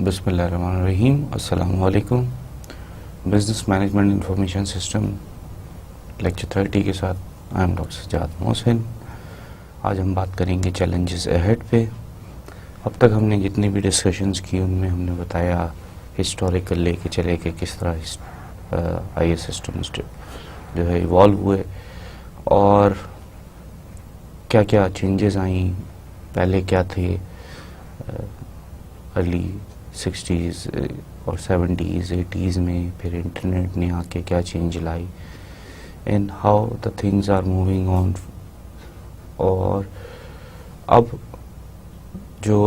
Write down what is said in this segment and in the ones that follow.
بسم اللہ الرحمن الرحیم. السلام علیکم. Business management information system lecture 30 کے ساتھ آئی ایم ڈاکٹر سجاد محسن. آج ہم بات کریں گے چیلنجز اہیڈ پہ. اب تک ہم نے جتنی بھی ڈسکشنز کی ان میں ہم نے بتایا ہسٹوریکل لے کے چلے کہ کس طرح آئی اے سسٹمز جو ہے ایوالو ہوئے اور کیا کیا چینجز آئیں. پہلے کیا تھے ارلی 60s اور 70s 80s میں, پھر انٹرنیٹ نے آ کے کیا چینج لائی and how the things are moving on. اور اب جو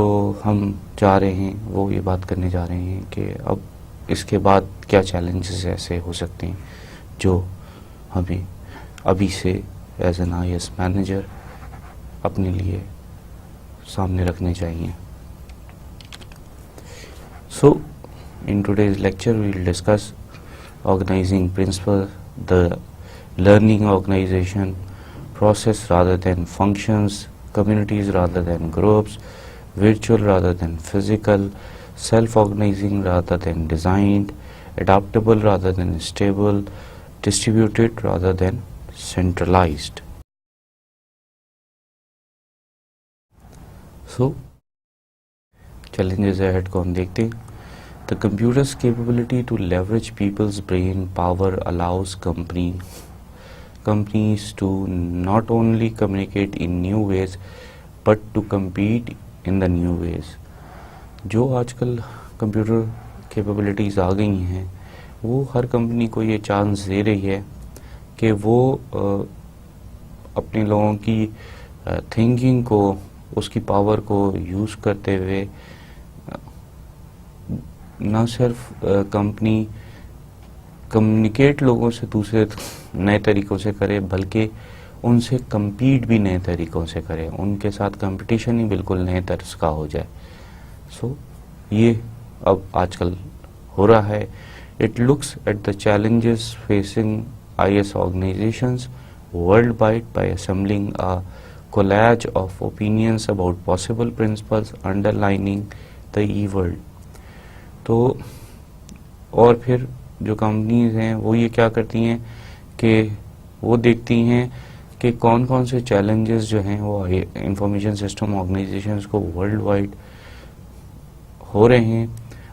ہم جا رہے ہیں وہ یہ بات کرنے جا رہے ہیں کہ اب اس کے بعد کیا چیلنجز ایسے ہو سکتے ہیں جو ہمیں ابھی سے as an I S manager اپنے لیے سامنے رکھنے چاہیے. So, in today's lecture we will discuss organizing principles, the learning organization process rather than functions, communities rather than groups, virtual rather than physical, self-organizing rather than designed, adaptable rather than stable, distributed rather than centralized. So, challenges ahead کو ہم دیکھتے ہیں. The computer's capability to leverage people's brain power allows companies to not only communicate in new ways but to compete in the new ways. جو آج کل computer capabilities آ گئی ہیں وہ ہر کمپنی کو یہ چانس دے رہی ہے کہ وہ اپنے لوگوں کی تھنکنگ کو, اس کی پاور کو یوز کرتے ہوئے نہ صرف کمپنی کمیونیکیٹ لوگوں سے دوسرے نئے طریقوں سے کرے بلکہ ان سے کمپیٹ بھی نئے طریقوں سے کرے, ان کے ساتھ کمپٹیشن ہی بالکل نئے طرز کا ہو جائے. سو یہ اب آج کل ہو رہا ہے. It looks at the challenges facing I S organisations worldwide by assembling a collage of opinions about possible principles underlining the e-world. تو اور پھر جو کمپنیز ہیں وہ یہ کیا کرتی ہیں کہ وہ دیکھتی ہیں کہ کون کون سے چیلنجز جو ہیں وہ انفارمیشن سسٹم آرگنائزیشنز کو ورلڈ وائڈ ہو رہے ہیں,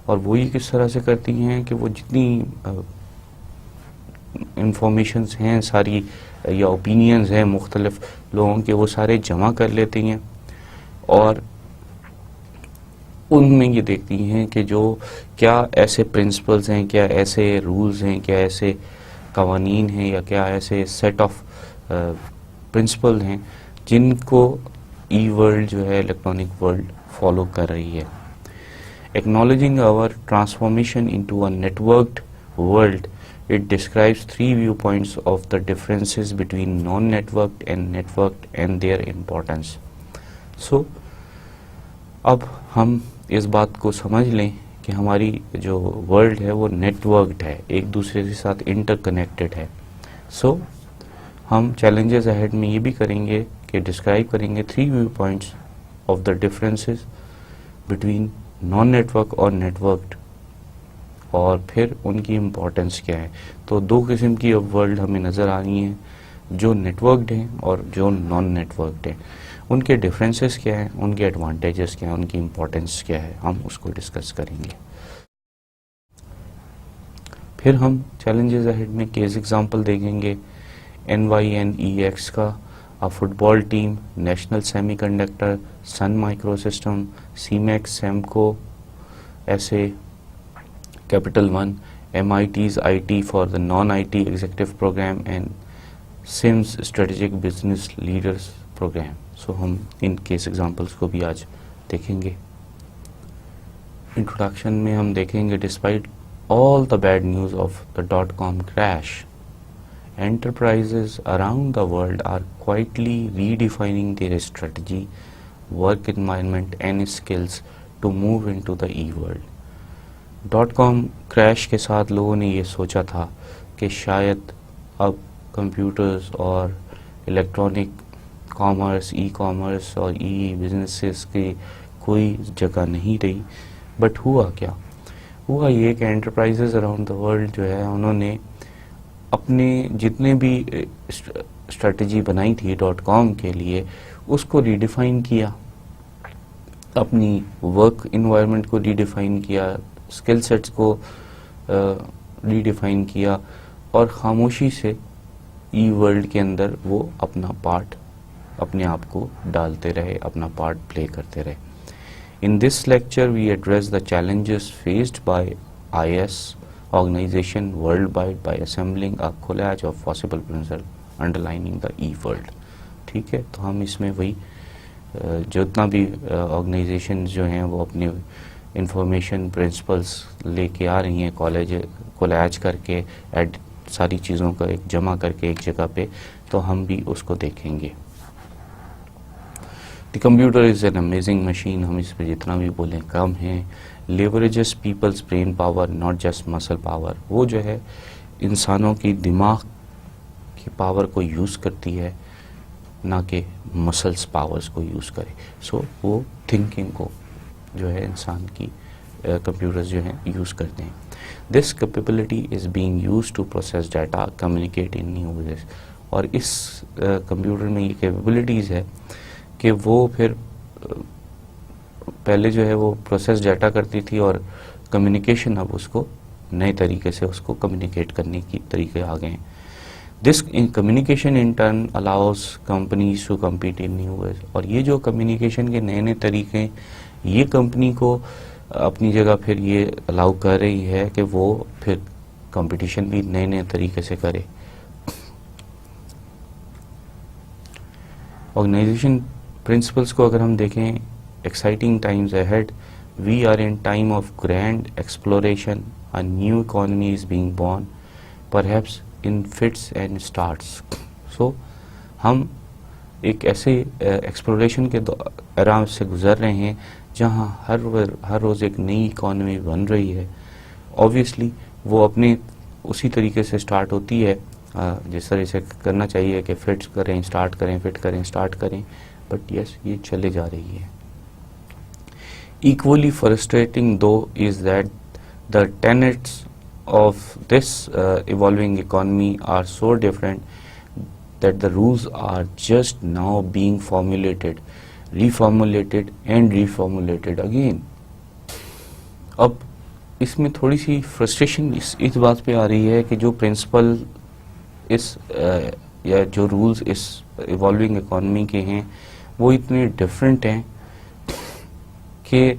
اور وہ یہ کس طرح سے کرتی ہیں کہ وہ جتنی انفارمیشنز ہیں ساری یا اوپینینز ہیں مختلف لوگوں کے وہ سارے جمع کر لیتی ہیں اور ان میں یہ دیکھتی ہیں کہ جو کیا ایسے پرنسپلز ہیں, کیا ایسے رولز ہیں, کیا ایسے قوانین ہیں یا کیا ایسے سیٹ آف پرنسپل ہیں جن کو ای ورلڈ جو ہے الیکٹرانک ورلڈ فالو کر رہی ہے. Acknowledging our transformation into a networked world, it describes 3 viewpoints of the differences between non-networked and networked and their importance. So, اب ہم اس بات کو سمجھ لیں کہ ہماری جو ورلڈ ہے وہ نیٹ ورکڈ ہے, ایک دوسرے کے ساتھ انٹر کنیکٹڈ ہے. سو ہم چیلنجز اہیڈ میں یہ بھی کریں گے کہ ڈسکرائب کریں گے 3 view points of the differences between non network اور نیٹ ورکڈ, اور پھر ان کی امپورٹنس کیا ہے. تو 2 قسم کی اب ورلڈ ہمیں نظر آ رہی ہیں, جو نیٹ ورکڈ ہیں اور جو نان نیٹ ورکڈ ہیں. ان کے ڈفرینسز کیا ہیں, ان کے ایڈوانٹیجز کیا ہیں, ان کی امپورٹنس کیا ہے, ہم اس کو ڈسکس کریں گے. پھر ہم چیلنجز اہیڈ میں کیس ایگزامپل دیکھیں گے. NYNEX کا فٹ بال ٹیم, نیشنل سیمی کنڈکٹر, سن مائکرو سسٹم, سیمیکس, سیمکو, ایسے capital one, MIT's IT for the non-IT executive program and SIMS strategic business leaders program. سو ہم ان کیس ایگزامپلس کو بھی آج دیکھیں گے. انٹروڈکشن میں ہم دیکھیں گے despite all the bad news of the .com crash, enterprises around the world are quietly redefining their strategy, work environment and skills to move into the e-world. .com crash کے ساتھ لوگوں نے یہ سوچا تھا کہ شاید اب کمپیوٹرز اور الیکٹرانک کامرس, ای کامرس اور ای بزنسز کی کوئی جگہ نہیں رہی, بٹ ہوا کیا؟ ہوا یہ کہ انٹرپرائزز اراؤنڈ دا ورلڈ جو ہے انہوں نے اپنے جتنے بھی اسٹریٹجی بنائی تھی .com کے لیے اس کو ریڈیفائن کیا، اپنی ورک انوائرمنٹ کو ریڈیفائن کیا، اسکل سیٹس کو ریڈیفائن کیا، اور خاموشی سے ای ورلڈ کے اندر وہ اپنا پارٹ اپنے آپ کو ڈالتے رہے، اپنا پارٹ پلے کرتے رہے. In this lecture, we address the challenges faced by IS organization worldwide by assembling a collage of possible principles underlining the e-world. ٹھیک ہے، تو ہم اس میں وہی جتنا بھی آرگنائزیشنز جو ہیں وہ اپنے انفارمیشن پرنسپلس لے کے آ رہی ہیں کولیج کر کے ساری چیزوں کا ایک جمع کر کے ایک جگہ پہ، تو ہم بھی اس کو دیکھیں گے. The computer is an amazing machine. ہم اس پہ جتنا بھی بولیں کم ہیں. Leverages people's brain power, not just muscle power. وہ جو ہے انسانوں کی دماغ کی پاور کو یوز کرتی ہے، نہ کہ مسلس پاورز کو یوز کرے. سو وہ تھنکنگ کو جو ہے انسان کی کمپیوٹرز جو ہیں یوز کرتے ہیں. This capability is being used to process data, communicate in new ways. اور اس کمپیوٹر میں یہ کیپیبلٹیز ہے کہ وہ پھر پہلے جو ہے وہ پروسیس ڈیٹا کرتی تھی اور کمیونیکیشن اب اس کو نئے طریقے سے اس کو کمیونیکیٹ کرنے کی طریقے آ گئے ہیں. This communication in turn allows companies to compete in new ways. اور یہ جو کمیونیکیشن کے نئے نئے طریقے ہیں یہ کمپنی کو اپنی جگہ پھر یہ الاؤ کر رہی ہے کہ وہ پھر کمپٹیشن بھی نئے نئے طریقے سے کرے. آرگنائزیشن پرنسپلس کو اگر ہم دیکھیں، exciting times ahead, we are in time of grand exploration, a new economy is being born, perhaps in fits and starts. So ہم ایک ایسے ایکسپلوریشن کے ایرا سے گزر رہے ہیں جہاں ہر روز ایک نئی اکانومی بن رہی ہے. آبویسلی وہ اپنے اسی طریقے سے اسٹارٹ ہوتی ہے جس طرح سے کرنا چاہیے کہ فٹ کریں اسٹارٹ کریں، فٹ کریں اسٹارٹ کریں، بٹ یس یہ چلے جا رہی ہے. Equally frustrating though is that the tenets of this evolving economy are so different that the rules are just now being formulated, reformulated and reformulated again. اب اس میں تھوڑی سی فرسٹریشن اس بات پہ آ رہی ہے کہ جو پرنسپل اس یا جو رولز اس ایوالونگ اکانومی کے ہیں وہ اتنے ڈفرینٹ ہیں کہ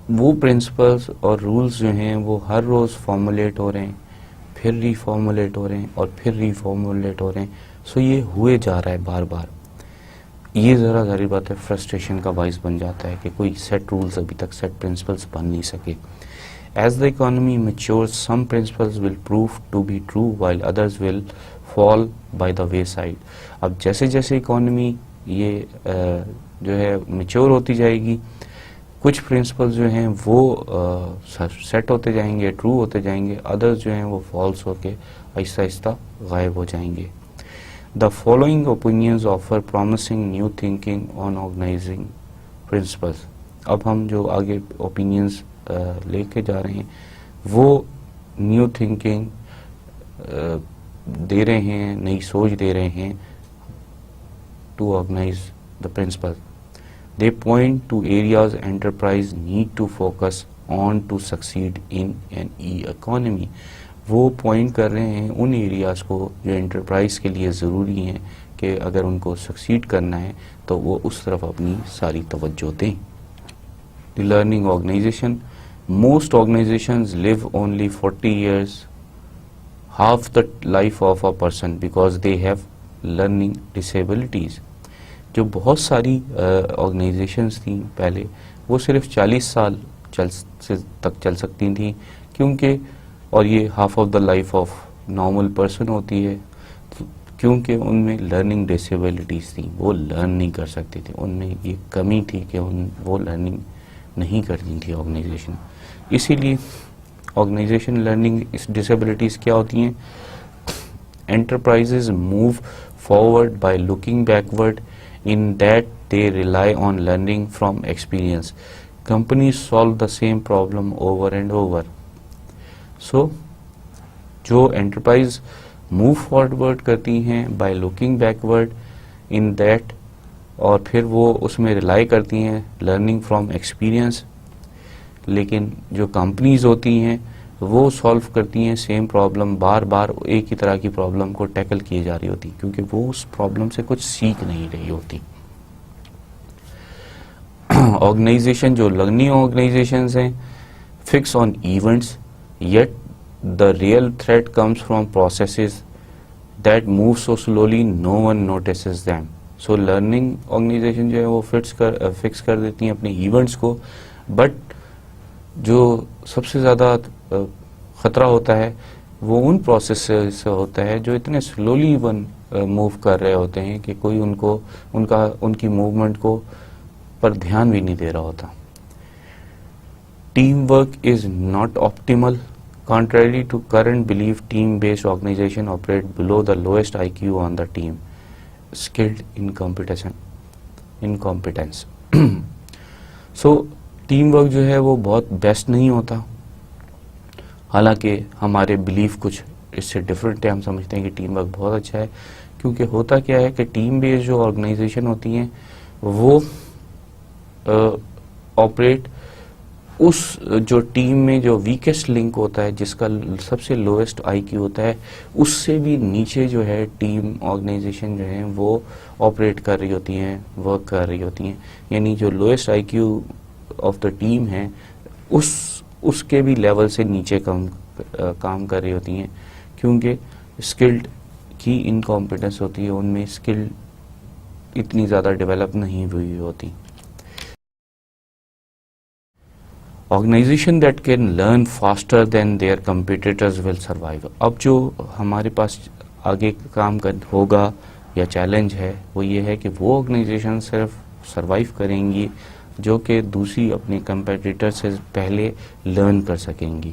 وہ پرنسپلز اور رولز جو ہیں وہ ہر روز فارمولیٹ ہو رہے ہیں، پھر ری فارمولیٹ ہو رہے ہیں اور پھر ری فارمولیٹ ہو رہے ہیں. سو یہ ہوئے جا رہا ہے بار بار. یہ ذرا ظاہر بات ہے فرسٹریشن کا باعث بن جاتا ہے کہ کوئی سیٹ رولز ابھی تک سیٹ پرنسپلز بن نہیں سکے. As the economy matures, some principles will prove to be true while others will fall by the wayside. اب جیسے جیسے اکانومی یہ جو ہے میچور ہوتی جائے گی، کچھ پرنسپل جو ہیں وہ سیٹ ہوتے جائیں گے، ٹرو ہوتے جائیں گے، ادرز جو ہیں وہ فالس ہو کے آہستہ آہستہ غائب ہو جائیں گے. The following opinions offer promising new thinking on organizing principles. اب ہم جو آگے اوپینینز لے کے جا رہے ہیں وہ نیو تھنکنگ دے رہے ہیں، نئی سوچ دے رہے ہیں to organise the principal. They point to areas enterprise need to focus on to succeed in an e-economy. وہ پوائنٹ کر رہے ہیں ان ایریاز کو جو انٹرپرائز کے لیے ضروری ہیں کہ اگر ان کو سکسیڈ کرنا ہے تو وہ اس طرف اپنی ساری توجہ دیں. The learning organization. Most organizations live only 40 years, half the life of a person, because they have learning disabilities. جو بہت ساری آرگنائزیشنز تھیں پہلے وہ صرف 40 سال تک چل سکتی تھیں، کیونکہ اور یہ half of the life of normal person ہوتی ہے کیونکہ ان میں لرننگ ڈسیبلٹیز تھیں، وہ لرن نہیں کر سکتی تھی، ان میں یہ کمی تھی کہ وہ لرننگ نہیں کرتی تھی آرگنائزیشن. اسی لیے آرگنائزیشن لرننگ ڈسیبلٹیز کیا ہوتی ہیں؟ Enterprises move forward by looking backward in that they rely on learning from experience. companies solve the same problem over and over. So جو enterprise move forward کرتی ہیں by looking backward in that, اور پھر وہ اس میں rely کرتی ہیں learning from experience, لیکن جو کمپنیز ہوتی ہیں وہ سالو کرتی ہیں سیم پرابلم، بار بار ایک ہی طرح کی پرابلم کو ٹیکل کیے جا رہی ہوتی، کیونکہ وہ اس پرابلم سے کچھ سیکھ نہیں رہی ہوتی. آرگنائزیشن جو لرننگ آرگنائزیشنز ہیں fix on events, yet the real threat comes from processes that move so slowly no one notices them. So learning organization جو ہے وہ فکس کر دیتی ہیں اپنے ایونٹس کو، بٹ جو سب سے زیادہ خطرہ ہوتا ہے وہ ان پروسیس سے ہوتا ہے جو اتنے سلولی موو کر رہے ہوتے ہیں کہ کوئی ان کی موومنٹ کو پر دھیان بھی نہیں دے رہا ہوتا. Team work is not optimal. Contrary to current belief, team-based organization operate below the lowest IQ on the team, skilled incompetence. So team work جو ہے وہ بہت بیسٹ نہیں ہوتا، حالانکہ ہمارے بلیف کچھ اس سے ڈفرینٹ ہے. ہم سمجھتے ہیں کہ ٹیم ورک بہت اچھا ہے، کیونکہ ہوتا کیا ہے کہ ٹیم بیس جو آرگنائزیشن ہوتی ہیں وہ آپریٹ اس جو ٹیم میں جو ویکسٹ لنک ہوتا ہے، جس کا سب سے لوئسٹ آئی کیو ہوتا ہے، اس سے بھی نیچے جو ہے ٹیم آرگنائزیشن جو ہیں وہ آپریٹ کر رہی ہوتی ہیں، ورک کر رہی ہوتی ہیں. یعنی جو lowest I Q of the team ہے اس کے بھی لیول سے نیچے کام کر رہی ہوتی ہیں، کیونکہ اسکلڈ کی انکمپیٹنس ہوتی ہے، ان میں اسکل اتنی زیادہ ڈیولپ نہیں ہوئی ہوتی. Organization that can learn faster than their competitors will survive. اب جو ہمارے پاس آگے کام ہوگا یا چیلنج ہے وہ یہ ہے کہ وہ آرگنائزیشن صرف سروائیو کریں گی جو کہ دوسری اپنے کمپیٹیٹر سے پہلے لرن کر سکیں گی،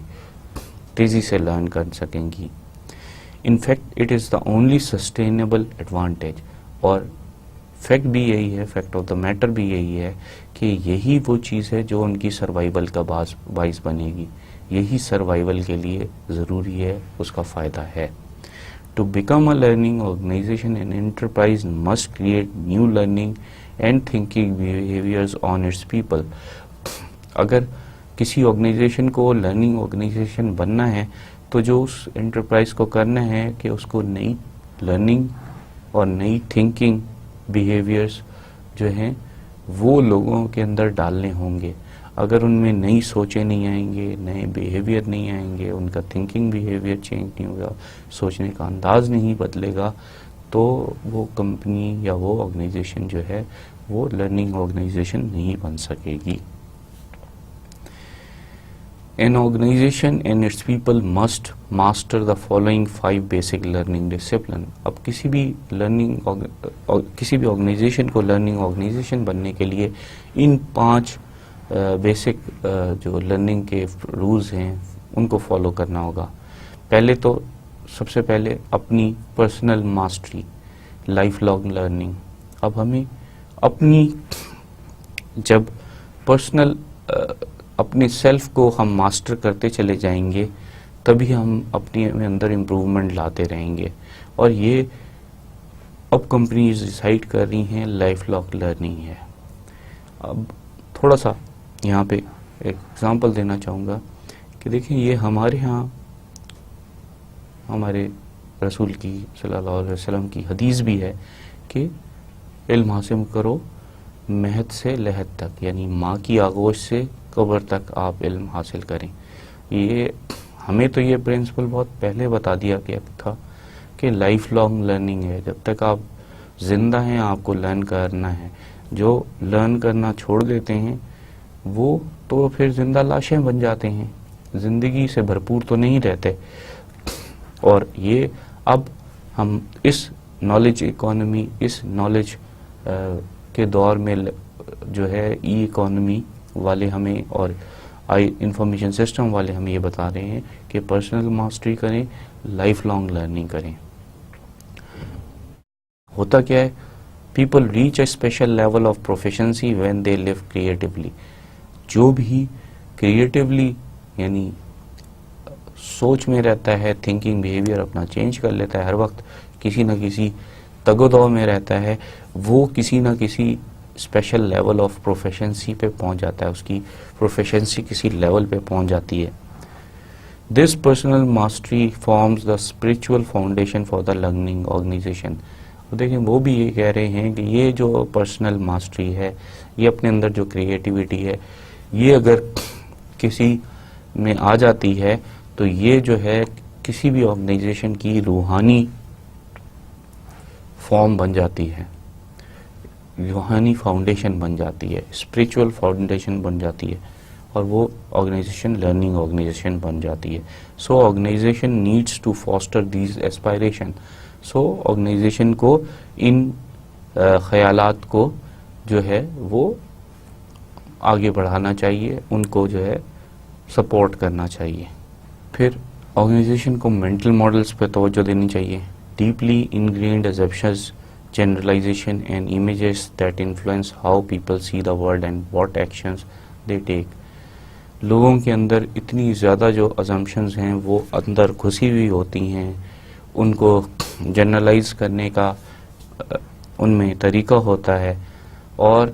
تیزی سے لرن کر سکیں گی. In fact it is the only sustainable advantage. اور فیکٹ بھی یہی ہے، فیکٹ آف دا میٹر بھی یہی ہے کہ یہی وہ چیز ہے جو ان کی سروائیول کا باعث بنے گی. یہی سروائیول کے لیے ضروری ہے، اس کا فائدہ ہے. To become a learning organization and enterprise must create new learning and thinking behaviours on its people. اگر کسی آرگنائزیشن کو لرننگ آرگنائزیشن بننا ہے تو جو اس انٹرپرائز کو کرنا ہے کہ اس کو نئی لرننگ اور نئی تھنکنگ بیہیویئرز جو ہیں وہ لوگوں کے اندر ڈالنے ہوں گے. اگر ان میں نئی سوچیں نہیں آئیں گے، نئے بیہیویئر نہیں آئیں گے، ان کا تھنکنگ بیہیویئر چینج نہیں ہوگا، سوچنے کا انداز نہیں بدلے گا، تو وہ کمپنی یا وہ آرگنائزیشن جو ہے وہ لرننگ آرگنائزیشن نہیں بن سکے گی. An organization and its people must master the following 5 basic learning discipline. اب کسی بھی آرگنائزیشن کو لرننگ آرگنائزیشن بننے کے لیے ان 5 بیسک جو لرننگ کے رولز ہیں ان کو فالو کرنا ہوگا. پہلے تو سب سے پہلے اپنی personal mastery, life long learning. اب ہمیں اپنی جب پرسنل اپنے سیلف کو ہم ماسٹر کرتے چلے جائیں گے تبھی ہم اپنے اندر امپروومنٹ لاتے رہیں گے. اور یہ اب کمپنیز ڈیسائیڈ کر رہی ہیں لائف لانگ لرننگ ہے. اب تھوڑا سا یہاں پہ ایک ایگزامپل دینا چاہوں گا کہ دیکھیں یہ ہمارے ہاں ہمارے رسول کی صلی اللہ علیہ وسلم کی حدیث بھی ہے کہ علم حاصل کرو مہد سے لحد تک، یعنی ماں کی آغوش سے قبر تک آپ علم حاصل کریں. یہ ہمیں تو یہ پرنسپل بہت پہلے بتا دیا گیا تھا کہ لائف لانگ لرننگ ہے، جب تک آپ زندہ ہیں آپ کو لرن کرنا ہے. جو لرن کرنا چھوڑ دیتے ہیں وہ تو پھر زندہ لاشیں بن جاتے ہیں، زندگی سے بھرپور تو نہیں رہتے. اور یہ اب ہم اس نالج اکانومی، اس نالج کے دور میں جو ہے ای اکانومی والے ہمیں اور انفارمیشن سسٹم والے ہمیں یہ بتا رہے ہیں کہ پرسنل ماسٹری کریں، لائف لانگ لرننگ کریں. ہوتا کیا ہے، people reach a special level of proficiency when they live creatively. جو بھی کریٹیولی یعنی سوچ میں رہتا ہے، تھنکنگ بیہیویئر اپنا چینج کر لیتا ہے، ہر وقت کسی نہ کسی تگ و دو میں رہتا ہے، وہ کسی نہ کسی اسپیشل لیول آف پروفیشنسی پہ پہنچ جاتا ہے، اس کی پروفیشنسی کسی لیول پہ پہنچ جاتی ہے. This personal mastery forms the spiritual foundation for the learning organization. دیکھیں وہ بھی یہ کہہ رہے ہیں کہ یہ جو پرسنل ماسٹری ہے، یہ اپنے اندر جو کریٹیوٹی ہے، یہ اگر کسی میں آ جاتی ہے تو یہ جو ہے کسی بھی آرگنائزیشن کی روحانی فارم بن جاتی ہے، روحانی فاؤنڈیشن بن جاتی ہے، اسپرچول فاؤنڈیشن بن جاتی ہے، اور وہ آرگنائزیشن لرننگ آرگنائزیشن بن جاتی ہے. So organisation needs to foster these aspiration. So organisation کو ان خیالات کو جو ہے وہ آگے بڑھانا چاہیے، ان کو جو ہے سپورٹ کرنا چاہیے. پھر آرگنائزیشن کو مینٹل ماڈلز پہ توجہ دینی چاہیے. Deeply ingrained assumptions, generalization and images that influence how people see the world and what actions they take. لوگوں کے اندر اتنی زیادہ جو assumptions ہیں وہ اندر گھسی ہوئی ہوتی ہیں، ان کو جنرلائز کرنے کا ان میں طریقہ ہوتا ہے، اور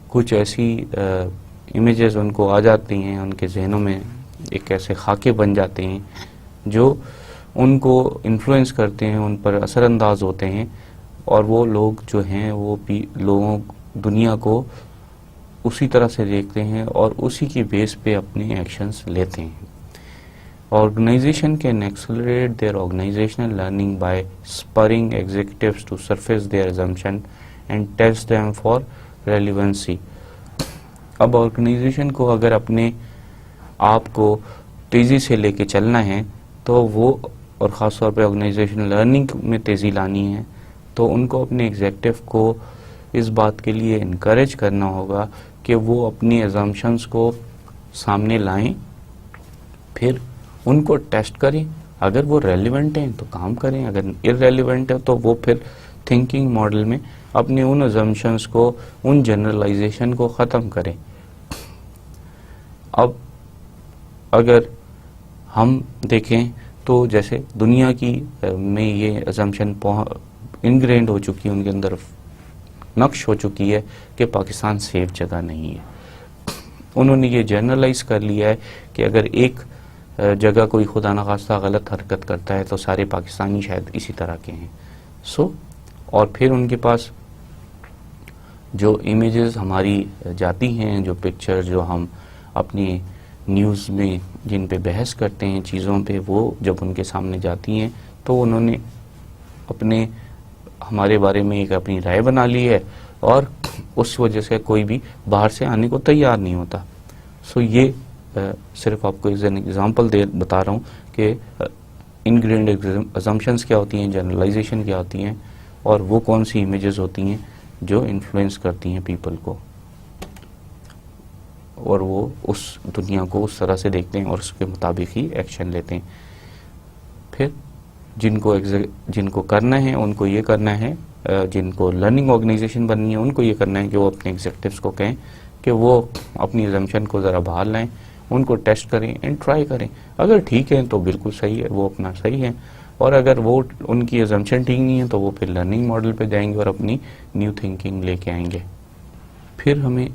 کچھ ایسی امیجز ان کو آ جاتی ہیں، ان کے ذہنوں میں ایک ایسے خاکے بن جاتے ہیں جو ان کو انفلوئنس کرتے ہیں، ان پر اثر انداز ہوتے ہیں، اور وہ لوگ جو ہیں وہ بھی لوگوں دنیا کو اسی طرح سے دیکھتے ہیں اور اسی کی بیس پہ اپنے ایکشنز لیتے ہیں. Organization can accelerate their organizational learning by spurring executives to surface their assumption and test them for relevancy. اب آرگنائزیشن کو اگر اپنے آپ کو تیزی سے لے کے چلنا ہے تو وہ، اور خاص طور پہ آرگنائزیشن لرننگ میں تیزی لانی ہے، تو ان کو اپنے ایگزیکٹو کو اس بات کے لیے انکریج کرنا ہوگا کہ وہ اپنی ایزمپشنز کو سامنے لائیں، پھر ان کو ٹیسٹ کریں. اگر وہ ریلیونٹ ہیں تو کام کریں، اگر ارریلیونٹ ہے تو وہ پھر تھنکنگ ماڈل میں اپنے ان ایزمپشنز کو، ان جنرلائزیشن کو ختم کریں. اب اگر ہم دیکھیں تو جیسے دنیا کی میں یہ ایزمپشن انگرینڈ ہو چکی ہے، ان کے اندر نقش ہو چکی ہے کہ پاکستان سیف جگہ نہیں ہے. انہوں نے یہ جنرلائز کر لیا ہے کہ اگر ایک جگہ کوئی خدا نخواستہ غلط حرکت کرتا ہے تو سارے پاکستانی شاید اسی طرح کے ہیں. اور پھر ان کے پاس جو امیجز ہماری جاتی ہیں، جو پکچر جو ہم اپنی نیوز میں جن پہ بحث کرتے ہیں چیزوں پہ، وہ جب ان کے سامنے جاتی ہیں تو انہوں نے اپنے ہمارے بارے میں ایک اپنی رائے بنا لی ہے، اور اس وجہ سے کوئی بھی باہر سے آنے کو تیار نہیں ہوتا. یہ صرف آپ کو ایگزامپل بتا رہا ہوں کہ انگرینڈ assumptions کیا ہوتی ہیں، جنرلائزیشن کیا ہوتی ہیں، اور وہ کون سی امیجز ہوتی ہیں جو انفلوئنس کرتی ہیں پیپل کو، اور وہ اس دنیا کو اس طرح سے دیکھتے ہیں اور اس کے مطابق ہی ایکشن لیتے ہیں. پھر جن کو کرنا ہے ان کو یہ کرنا ہے، جن کو لرننگ آرگنائزیشن بننی ہے ان کو یہ کرنا ہے کہ وہ اپنے ایگزیکٹوز کو کہیں کہ وہ اپنی ایزمپشن کو ذرا باہر لائیں، ان کو ٹیسٹ کریں اینڈ ٹرائی کریں. اگر ٹھیک ہے تو بالکل صحیح ہے، وہ اپنا صحیح ہے، اور اگر وہ ان کی ایزمپشن ٹھیک نہیں ہے تو وہ پھر لرننگ ماڈل پہ جائیں گے اور اپنی نیو تھنکنگ لے کے آئیں گے. پھر ہمیں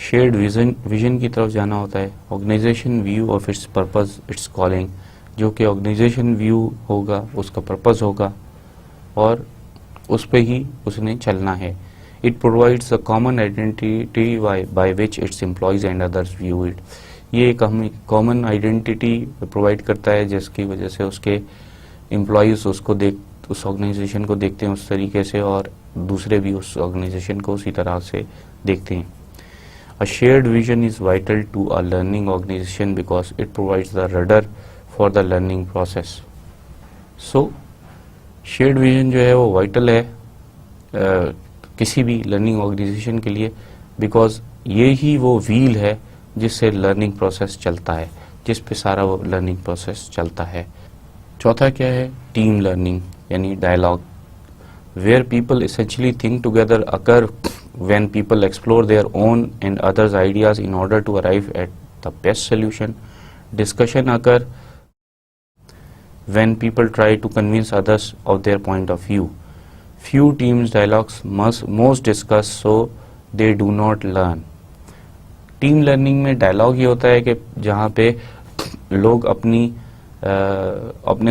شیئرڈ ویژن کی طرف جانا ہوتا ہے. Organization view of its purpose its calling, جو کہ آرگنائزیشن ویو ہوگا، اس کا پرپز ہوگا، اور اس پہ ہی اس نے چلنا ہے. It provides a common identity by which its employees and others view it. یہ ایک ہمیں کامن آئیڈینٹی پرووائڈ کرتا ہے جس کی وجہ سے اس کے امپلائیز اس آرگنائزیشن کو دیکھتے ہیں اس طریقے سے، اور دوسرے بھی اس آرگنائزیشن کو اسی طرح سے دیکھتے ہیں. A shared vision is vital to a learning organization because it provides the rudder for the learning process. So, shared vision جو ہے وہ vital ہے کسی بھی لرننگ آرگنائزیشن کے لیے، بیکاز یہ ہی وہ ویل ہے جس سے لرننگ پروسیس چلتا ہے، جس پہ سارا وہ لرننگ پروسیس چلتا ہے. چوتھا کیا ہے؟ ٹیم لرننگ یعنی dialogue, where people essentially think together occur when people explore their own and others' ideas in order to arrive at the best solution. Discussion occur when people try to convince others of their point of view. Few teams dialogues most discuss so they do not learn. Team learning میں dialogue یہ ہوتا ہے کہ جہاں پہ لوگ اپنے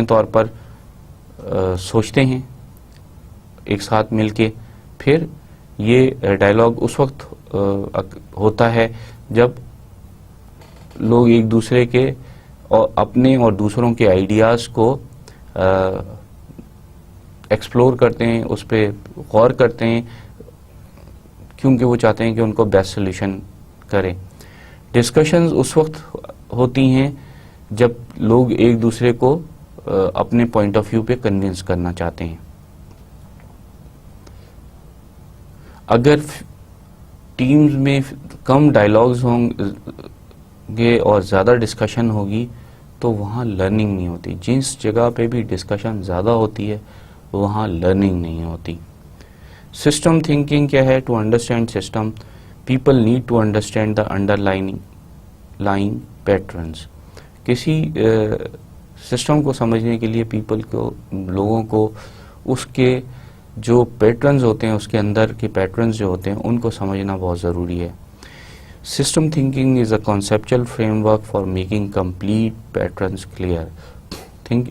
طور پر سوچتے ہیں ایک ساتھ مل کے، پھر یہ ڈائلاگ اس وقت ہوتا ہے جب لوگ ایک دوسرے کے اور اپنے اور دوسروں کے آئیڈیاز کو ایکسپلور کرتے ہیں، اس پہ غور کرتے ہیں، کیونکہ وہ چاہتے ہیں کہ ان کو بیسٹ سولوشن کریں. ڈسکشنز اس وقت ہوتی ہیں جب لوگ ایک دوسرے کو اپنے پوائنٹ آف ویو پہ کنونس کرنا چاہتے ہیں. اگر ٹیمز میں کم ڈائلاگز ہوں گے اور زیادہ ڈسکشن ہوگی تو وہاں لرننگ نہیں ہوتی. جس جگہ پہ بھی ڈسکشن زیادہ ہوتی ہے وہاں لرننگ نہیں ہوتی. سسٹم تھنکنگ کیا ہے؟ To understand system people need to understand the underlying patterns. کسی سسٹم کو سمجھنے کے لیے لوگوں کو اس کے جو پیٹرنز ہوتے ہیں، اس کے اندر کے پیٹرنز جو ہوتے ہیں ان کو سمجھنا بہت ضروری ہے. System thinking is a conceptual frame work for making complete patterns clear.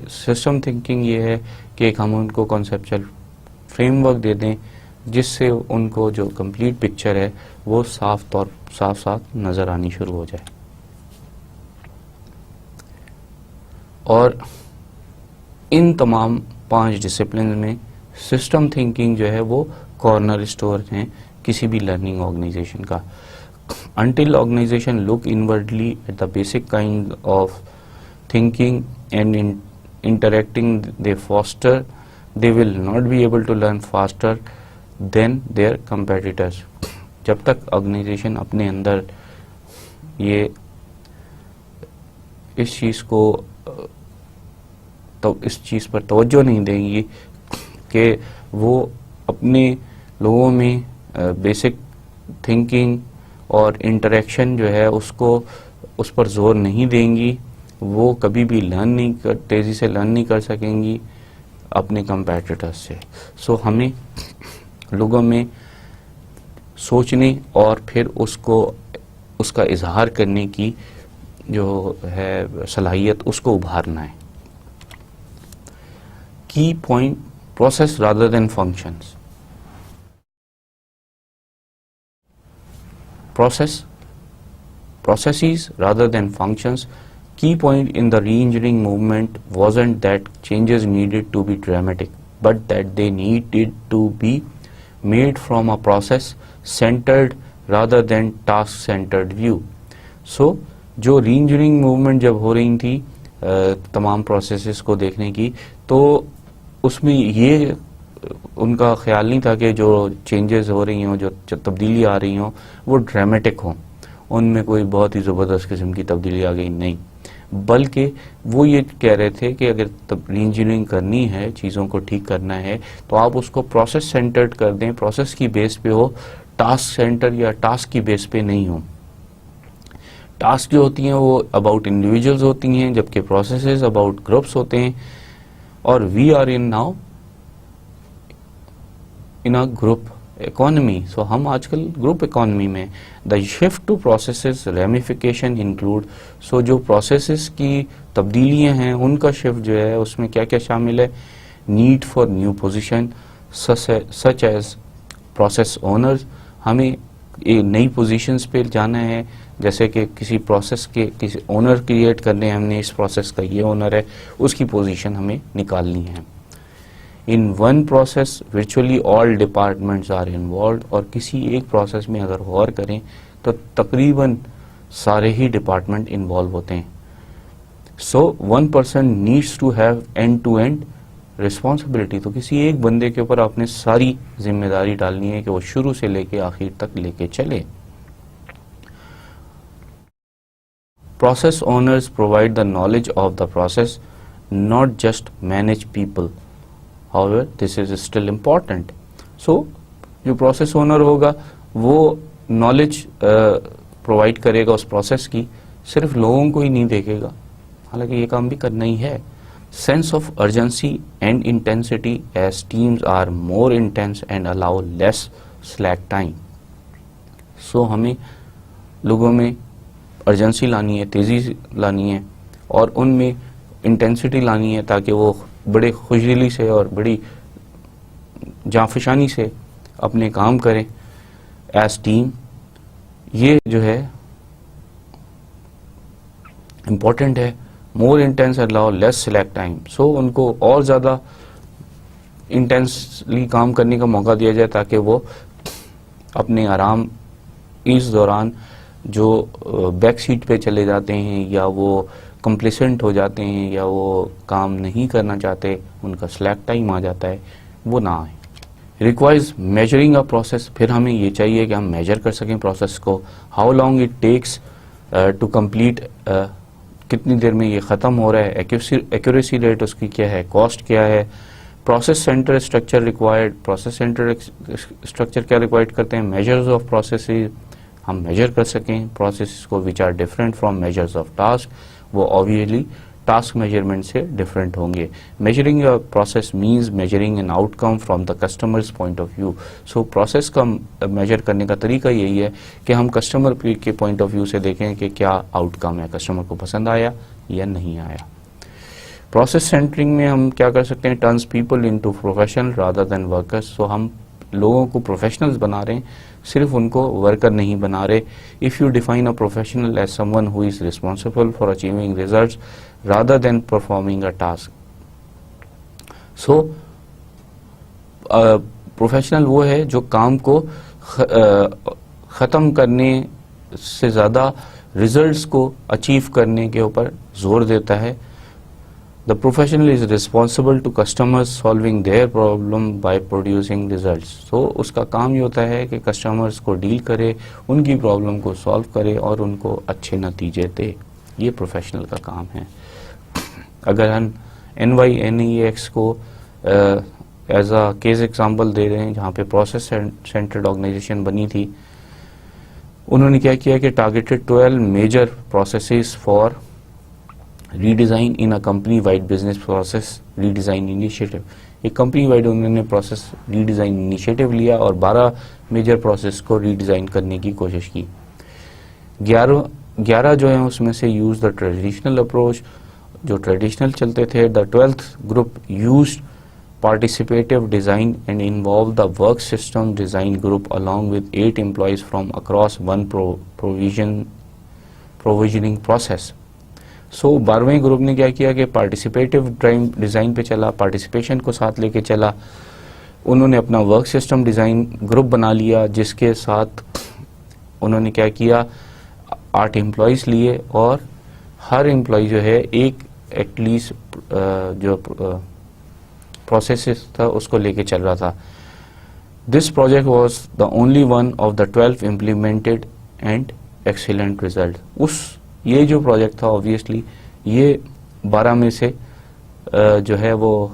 System thinking یہ ہے کہ ہم ان کو کانسیپچل فریم ورک دے دیں جس سے ان کو جو کمپلیٹ پکچر ہے وہ صاف نظر آنی شروع ہو جائے. اور ان تمام 5 ڈسپلن میں سسٹم تھنکنگ جو ہے وہ کارنر اسٹور ہیں کسی بھی لرننگ آرگنائزیشن کا. Until organization look inwardly at the basic kind of thinking and interacting they foster, they will not be able to learn faster than their competitors. جب تک organization اپنے اندر یہ اس چیز پر توجہ نہیں دیں گی کہ وہ اپنے لوگوں میں بیسک تھنکنگ اور انٹریکشن جو ہے اس پر زور نہیں دیں گی، وہ کبھی بھی تیزی سے لرن نہیں کر سکیں گی اپنے کمپیٹیٹرز سے. سو ہمیں لوگوں میں سوچنے اور پھر اس کا اظہار کرنے کی جو ہے صلاحیت اس کو ابھارنا ہے. کی point: process rather than functions. Processes rather than functions. Key point in the re-engineering movement wasn't that changes needed to be dramatic, but that they needed to be made from a process-centered rather than task-centered view. So, جو re-engineering movement جب ہو رہی تھی تمام processes کو دیکھنے کی، تو اس میں یہ ان کا خیال نہیں تھا کہ جو چینجز ہو رہی ہوں، جو تبدیلی آ رہی ہوں وہ ڈرامیٹک ہوں، ان میں کوئی بہت ہی زبردست قسم کی تبدیلی آ گئی، نہیں، بلکہ وہ یہ کہہ رہے تھے کہ اگر ری انجینئرنگ کرنی ہے، چیزوں کو ٹھیک کرنا ہے، تو آپ اس کو پروسیس سینٹرڈ کر دیں، پروسیس کی بیس پہ ہو، ٹاسک سینٹر یا ٹاسک کی بیس پہ نہیں ہو. ٹاسک جو ہوتی ہیں وہ اباؤٹ انڈیویجولز ہوتی ہیں، جبکہ پروسیسز اباؤٹ گروپس ہوتے ہیں. اور we are in now in a group economy. So ہم آج کل گروپ اکانومی میں. The shift to processes ramification include, so جو processes کی تبدیلیاں ہیں ان کا شفٹ جو ہے اس میں کیا کیا شامل ہے؟ Need for new position such as process owners. ہمیں نئی پوزیشنز پہ جانا ہے، جیسے کہ کسی پروسیس کے کسی اونر کریٹ کرنے، ہم نے اس پروسیس کا یہ اونر ہے، اس کی پوزیشن ہمیں نکالنی ہے. In one process virtually all departments are involved. اور کسی ایک پروسیس میں اگر غور کریں تو تقریباً سارے ہی ڈپارٹمنٹ انوالو ہوتے ہیں. So one person needs to have end-to-end responsibility. تو کسی ایک بندے کے اوپر آپ نے ساری ذمہ داری ڈالنی ہے کہ وہ شروع سے لے کے آخر تک لے کے چلے. Process owners provide the knowledge of the process, not just manage people. However, this is still important. So, جو پروسیس اونر ہوگا وہ نالج پرووائڈ کرے گا اس پروسیس کی، صرف لوگوں کو ہی نہیں دیکھے گا، حالانکہ یہ کام بھی کرنا ہی ہے. Sense of urgency and intensity as teams are more intense and allow less slack time. So ہمیں لوگوں میں ارجنسی لانی ہے، تیزی لانی ہے، اور ان میں انٹینسٹی لانی ہے تاکہ وہ بڑے خوشدلی سے اور بڑی جانفشانی سے اپنے کام کریں ایز ٹیم. یہ جو ہے امپورٹنٹ ہے. مور انٹینس الاؤ لیس سلیک ٹائم. سو ان کو اور زیادہ انٹینسلی کام کرنے کا موقع دیا جائے تاکہ وہ اپنے آرام اس دوران جو بیک سیٹ پہ چلے جاتے ہیں یا وہ کمپلیسنٹ ہو جاتے ہیں یا وہ کام نہیں کرنا چاہتے، ان کا سلیک ٹائم آ جاتا ہے، وہ نہ آئے. Requires measuring a process. پھر ہمیں یہ چاہیے کہ ہم میجر کر سکیں پروسیس کو. How long it takes to complete, کتنی دیر میں یہ ختم ہو رہا ہے، ایکوریسی ریٹ اس کی کیا ہے، کاسٹ کیا ہے. Process center structure required. Process center structure کیا ریکوائرڈ کرتے ہیں؟ Measures of processes. ہم میجر کر سکیں پروسیس کو which are different from measures of task. وہ آبویسلی ٹاسک میجرمنٹ سے ڈفرینٹ ہوں گے. Measuring a process means measuring an outcome from the customers point of view. So process کا measure کرنے کا طریقہ یہی ہے کہ ہم کسٹمر کے پوائنٹ آف ویو سے دیکھیں کہ کیا آؤٹ کم ہے، کسٹمر کو پسند آیا یا نہیں آیا. پروسیس سینٹرنگ میں ہم کیا کر سکتے ہیں؟ Turns people into professional rather than workers. So ہم لوگوں کو پروفیشنلز بنا رہے ہیں، صرف ان کو ورکر نہیں بنا رہے. If you define a professional as some one who is responsible for achieving results rather than performing a task. So professional وہ ہے جو کام کو ختم کرنے سے زیادہ ریزلٹس کو اچیو کرنے کے اوپر زور دیتا ہے. The professional is responsible to customers solving their problem by producing results. So اس کا کام یہ ہوتا ہے کہ کسٹمرز کو ڈیل کرے، ان کی پرابلم کو سالو کرے اور ان کو اچھے نتیجے دے. یہ پروفیشنل کا کام ہے. اگر ہم NYNEX کو ایز اے کیس ایگزامپل دے رہے ہیں جہاں پہ پروسیس سینٹرڈ آرگنائزیشن بنی تھی، انہوں نے کیا کیا کہ targeted 12 major processes for redesign in a company wide business process redesign initiative. ایک کمپنی وائڈ انہوں نے پروسیس ری ڈیزائن انیشیٹو لیا اور 12 میجر پروسیس کو ری ڈیزائن کرنے کی کوشش کی. 11 جو ہیں اس میں سے یوز دا ٹریڈیشنل اپروچ، جو ٹریڈیشنل چلتے تھے. The 12th group used participative design and involve the work system design group along with 8 employees from across one provisioning process. So 12ویں گروپ نے کیا کیا کہ پارٹیسپیٹیو ڈیزائن پہ چلا، پارٹیسپیشن کو ساتھ لے کے چلا. انہوں نے اپنا ورک سسٹم ڈیزائن گروپ بنا لیا جس کے ساتھ انہوں نے کیا کیا 8 امپلائیز لیے اور ہر امپلائی جو ہے ایک ایٹ لیسٹ جو پروسیس تھا اس کو لے کے چل رہا تھا. This project was the only one of the 12 implemented and excellent result. یہ جو پروجیکٹ تھا آبویسلی یہ 12 میں سے جو ہے وہ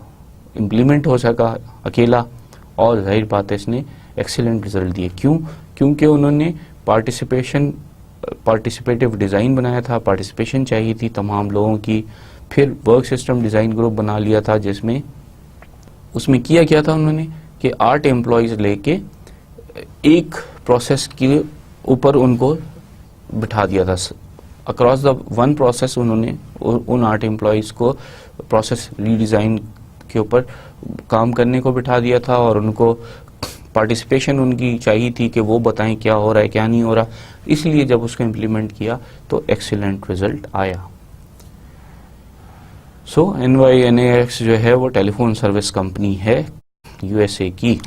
امپلیمنٹ ہو سکا اکیلا، اور ظاہر بات ہے اس نے ایکسیلنٹ ریزلٹ دیے. کیوں؟ کیونکہ انہوں نے پارٹیسپیٹیو ڈیزائن بنایا تھا، پارٹیسپیشن چاہیے تھی تمام لوگوں کی. پھر ورک سسٹم ڈیزائن گروپ بنا لیا تھا جس میں اس میں کیا تھا انہوں نے کہ 8 امپلائیز لے کے ایک پروسیس کے اوپر ان کو بٹھا دیا تھا. اکراس دا ون پروسیس انہوں نے ان 8 امپلائیز کو پروسیس ری ڈیزائن کے اوپر کام کرنے کو بٹھا دیا تھا اور ان کو پارٹیسپیشن ان کی چاہیے تھی کہ وہ بتائیں کیا ہو رہا ہے کیا نہیں ہو رہا. اس لیے جب اس کو امپلیمنٹ کیا تو ایکسیلنٹ ریزلٹ آیا. سو NYNEX جو ہے وہ ٹیلی فون سروس کمپنی ہے USA کی.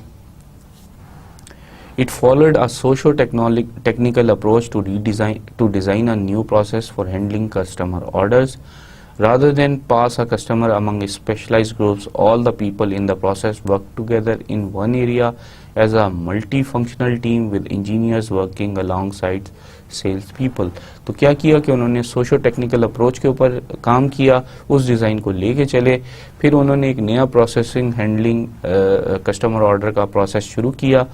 It followed a socio-technical approach to design a new process for handling customer orders. Rather than pass a customer among specialized groups, all the people in the process worked together in one area as a multifunctional team with engineers working alongside sales people. تو کیا کیا کہ انہوں نے socio technical approach کے اوپر کام کیا، اس design کو لے کے چلے. پھر انہوں نے ایک نیا پروسیسنگ ہینڈلنگ کسٹمر آرڈر کا پروسیس شروع کیا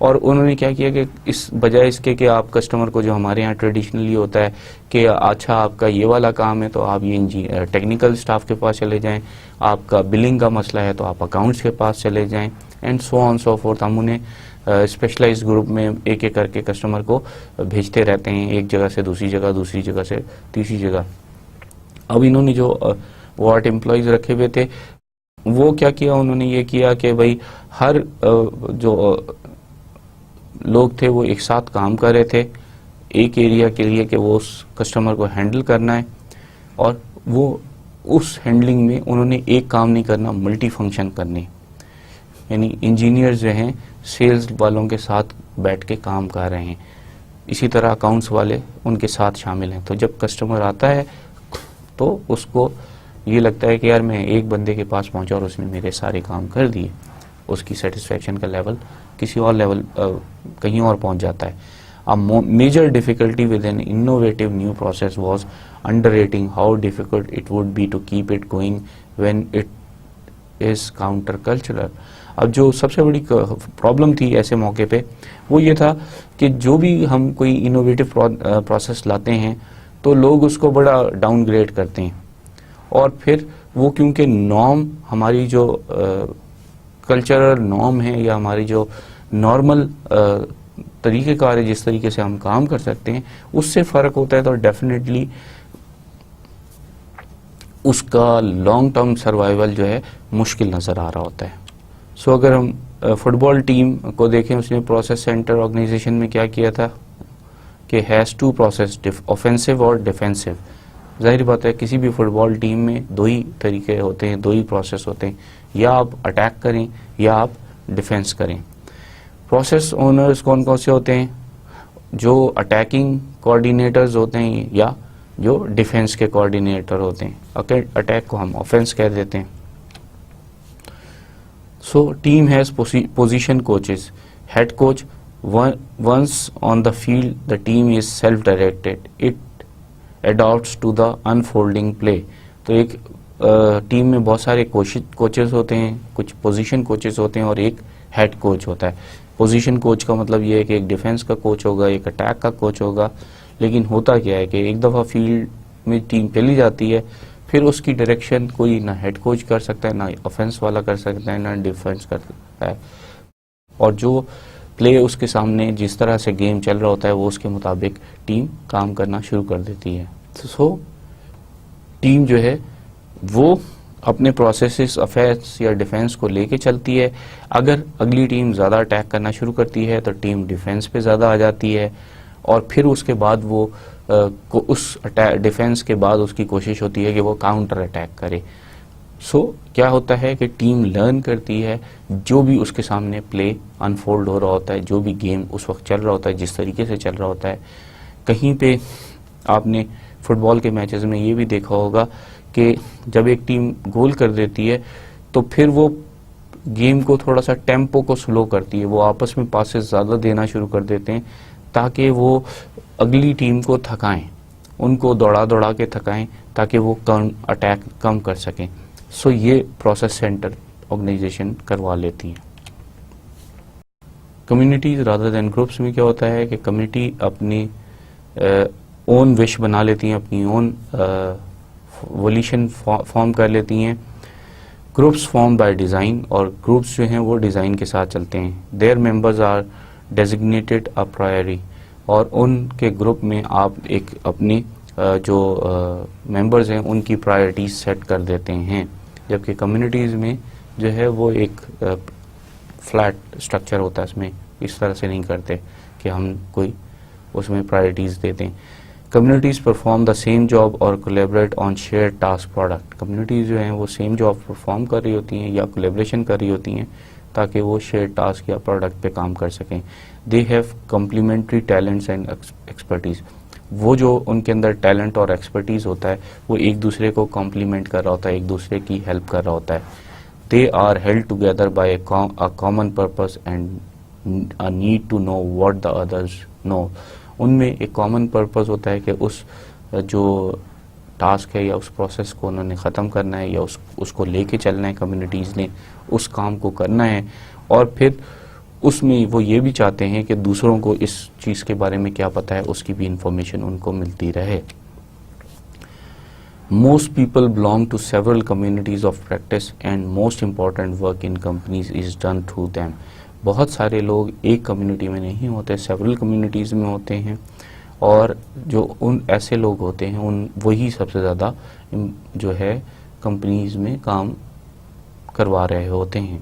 اور انہوں نے کیا کیا کہ اس بجائے اس کے کہ آپ کسٹمر کو، جو ہمارے یہاں ٹریڈیشنلی ہوتا ہے کہ اچھا آپ کا یہ والا کام ہے تو آپ یہ ٹیکنیکل اسٹاف کے پاس چلے جائیں، آپ کا بلنگ کا مسئلہ ہے تو آپ اکاؤنٹس کے پاس چلے جائیں، and so on so forth. ہم انہیں اسپیشلائز گروپ میں ایک ایک کر کے کسٹمر کو بھیجتے رہتے ہیں، ایک جگہ سے دوسری جگہ، دوسری جگہ سے تیسری جگہ. اب انہوں نے جو وارڈ امپلائیز رکھے ہوئے تھے وہ کیا کیا، انہوں نے یہ کیا کہ بھائی ہر جو لوگ تھے وہ ایک ساتھ کام کر رہے تھے ایک ایریا کے لیے کہ وہ اس کسٹمر کو ہینڈل کرنا ہے، اور وہ اس ہینڈلنگ میں انہوں نے ایک کام نہیں کرنا، ملٹی فنکشن کرنے. یعنی انجینئر جو ہیں سیلز والوں کے ساتھ بیٹھ کے کام کر رہے ہیں، اسی طرح اکاؤنٹس والے ان کے ساتھ شامل ہیں. تو جب کسٹمر آتا ہے تو اس کو یہ لگتا ہے کہ یار میں ایک بندے کے پاس پہنچا اور اس نے میرے سارے کام کر دیے، اس کی سیٹسفیکشن کا لیول کسی اور لیول کہیں اور پہنچ جاتا ہے. A major difficulty with an innovative new process was underrating how difficult it would be to keep it going when it is countercultural. اب جو سب سے بڑی پرابلم تھی ایسے موقع پہ وہ یہ تھا کہ جو بھی ہم کوئی انوویٹو پروسیس لاتے ہیں تو لوگ اس کو بڑا ڈاؤن گریڈ کرتے ہیں، اور پھر وہ کیونکہ نارم، ہماری جو کلچرل نارم ہے یا ہماری جو نارمل طریقہ کار ہے جس طریقے سے ہم کام کر سکتے ہیں اس سے فرق ہوتا ہے، تو ڈیفینیٹلی اس کا لانگ ٹرم سروائیول جو ہے مشکل نظر آ رہا ہوتا ہے. سو اگر ہم فٹ بال ٹیم کو دیکھیں، اس نے پروسیس سینٹر آرگنائزیشن میں کیا کیا تھا کہ ہیز ٹو پروسیس، اوفینسو اور ڈیفینسو. ظاہر بات ہے کسی بھی فٹ بال ٹیم میں دو ہی طریقے ہوتے ہیں، دو ہی پروسیس ہوتے ہیں، یا آپ اٹیک کریں یا آپ ڈیفینس کریں. پروسیس اونرز کون کون سے ہوتے ہیں؟ جو اٹیکنگ کوآرڈینیٹرز ہوتے ہیں یا جو ڈیفینس کے کوآرڈینیٹر ہوتے ہیں. اٹیک کو ہم آفینس کہہ دیتے ہیں. So team has position coaches. Head coach once on the field the team is self directed, it adapts to the unfolding play. تو ایک ٹیم میں بہت سارے کوچز ہوتے ہیں، کچھ پوزیشن کوچز ہوتے ہیں اور ایک ہیڈ کوچ ہوتا ہے. پوزیشن کوچ کا مطلب یہ ہے کہ ایک ڈیفینس کا کوچ ہوگا، ایک اٹیک کا کوچ ہوگا. لیکن ہوتا کیا ہے کہ ایک دفعہ فیلڈ میں ٹیم چلی جاتی ہے پھر اس کی ڈائریکشن کوئی نہ ہیڈ کوچ کر سکتا ہے، نہ آفینس والا کر سکتا ہے، نہ ڈیفینس کر سکتا ہے. اور جو پلے اس کے سامنے جس طرح سے گیم چل رہا ہوتا ہے وہ اس کے مطابق ٹیم کام کرنا شروع کر دیتی ہے. سو ٹیم جو ہے وہ اپنے پروسیسز افیئرس یا ڈیفینس کو لے کے چلتی ہے. اگر اگلی ٹیم زیادہ اٹیک کرنا شروع کرتی ہے تو ٹیم ڈیفینس پہ زیادہ آ جاتی ہے، اور پھر اس کے بعد وہ اس ڈیفینس کے بعد اس کی کوشش ہوتی ہے کہ وہ کاؤنٹر اٹیک کرے. سو کیا ہوتا ہے کہ ٹیم لرن کرتی ہے جو بھی اس کے سامنے پلے انفولڈ ہو رہا ہوتا ہے، جو بھی گیم اس وقت چل رہا ہوتا ہے، جس طریقے سے چل رہا ہوتا ہے. کہیں پہ آپ نے فٹ بال کے میچز میں یہ بھی دیکھا ہوگا کہ جب ایک ٹیم گول کر دیتی ہے تو پھر وہ گیم کو تھوڑا سا ٹیمپو کو سلو کرتی ہے، وہ آپس میں پاسز زیادہ دینا شروع کر دیتے ہیں تاکہ وہ اگلی ٹیم کو تھکائیں، ان کو دوڑا کے تھکائیں تاکہ وہ اٹیک کم کر سکیں. سو یہ پروسیس سینٹر آرگنائزیشن کروا لیتی ہیں. کمیونٹیز رادر دین گروپس میں کیا ہوتا ہے کہ کمیونٹی اپنی اون وش بنا لیتی ہیں، اپنی اون ولیشن فارم کر لیتی ہیں. گروپس فارم بائی ڈیزائن، اور گروپس جو ہیں وہ ڈیزائن کے ساتھ چلتے ہیں. دیئر ممبرز آر ڈیزگنیٹڈ اے پرائری، اور ان کے گروپ میں آپ ایک اپنی جو ممبرز ہیں ان کی پرائرٹیز سیٹ کر دیتے ہیں. جبکہ کمیونٹیز میں جو ہے وہ ایک فلیٹ اسٹرکچر ہوتا ہے، اس میں اس طرح سے نہیں کرتے کہ ہم کوئی اس میں پرائرٹیز دیتے ہیں. Communities perform the same job اور کولیبریٹ آن شیئر ٹاسک پروڈکٹ. کمیونٹیز جو ہیں وہ سیم جاب پرفارم کر رہی ہوتی ہیں یا کولیبریشن کر رہی ہوتی ہیں تاکہ وہ شیئر ٹاسک یا پروڈکٹ پہ کام کر سکیں. They have complementary talents and expertise. وہ جو ان کے اندر ٹیلنٹ اور ایکسپرٹیز ہوتا ہے وہ ایک دوسرے کو کمپلیمنٹ کر رہا ہوتا ہے، ایک دوسرے کی ہیلپ کر رہا ہوتا ہے. They are held together by a common purpose and a need to know what the others know. ان میں ایک کامن پرپز ہوتا ہے کہ اس جو ٹاسک ہے یا اس پروسیس کو انہوں نے ختم کرنا ہے یا اس کو لے کے چلنا ہے، کمیونٹیز نے اس کام کو کرنا ہے، اور پھر اس میں وہ یہ بھی چاہتے ہیں کہ دوسروں کو اس چیز کے بارے میں کیا پتہ ہے اس کی بھی انفارمیشن ان کو ملتی رہے. Most people belong to several communities of practice and most important work in companies is done through them. بہت سارے لوگ ایک کمیونٹی میں نہیں ہوتے, several communities میں ہوتے ہیں, اور جو ان ایسے لوگ ہوتے ہیں وہی سب سے زیادہ جو ہے کمپنیز میں کام کروا رہے ہوتے ہیں.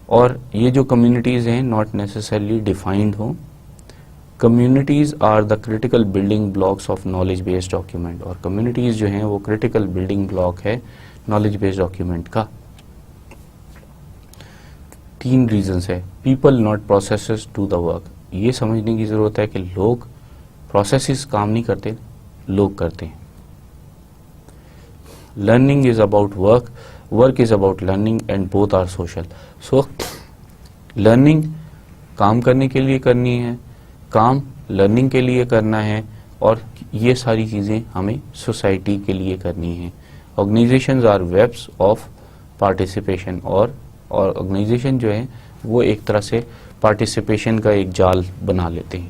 اور یہ جو کمیونٹیز ہیں not necessarily defined ہوں. Communities are the critical building blocks of knowledge based document, اور کمیونٹیز جو ہیں وہ کریٹیکل بلڈنگ بلاک ہے نالج بیسڈ ڈاکیومنٹ کا. 3 ریزنس ہے. People not processes do the work. یہ سمجھنے کی ضرورت ہے کہ لوگ پروسیسز کام نہیں کرتے, لوگ کرتے ہیں. Learning is about work, work is about learning and both are social. So learning کام کرنے کے لیے کرنی ہے, کام لرننگ کے لیے کرنا ہے, اور یہ ساری چیزیں ہمیں سوسائٹی کے لیے کرنی ہیں. Organizations are webs of participation, اور آرگنائزیشن جو ہے وہ ایک طرح سے پارٹیسپیشن کا ایک جال بنا لیتے ہیں.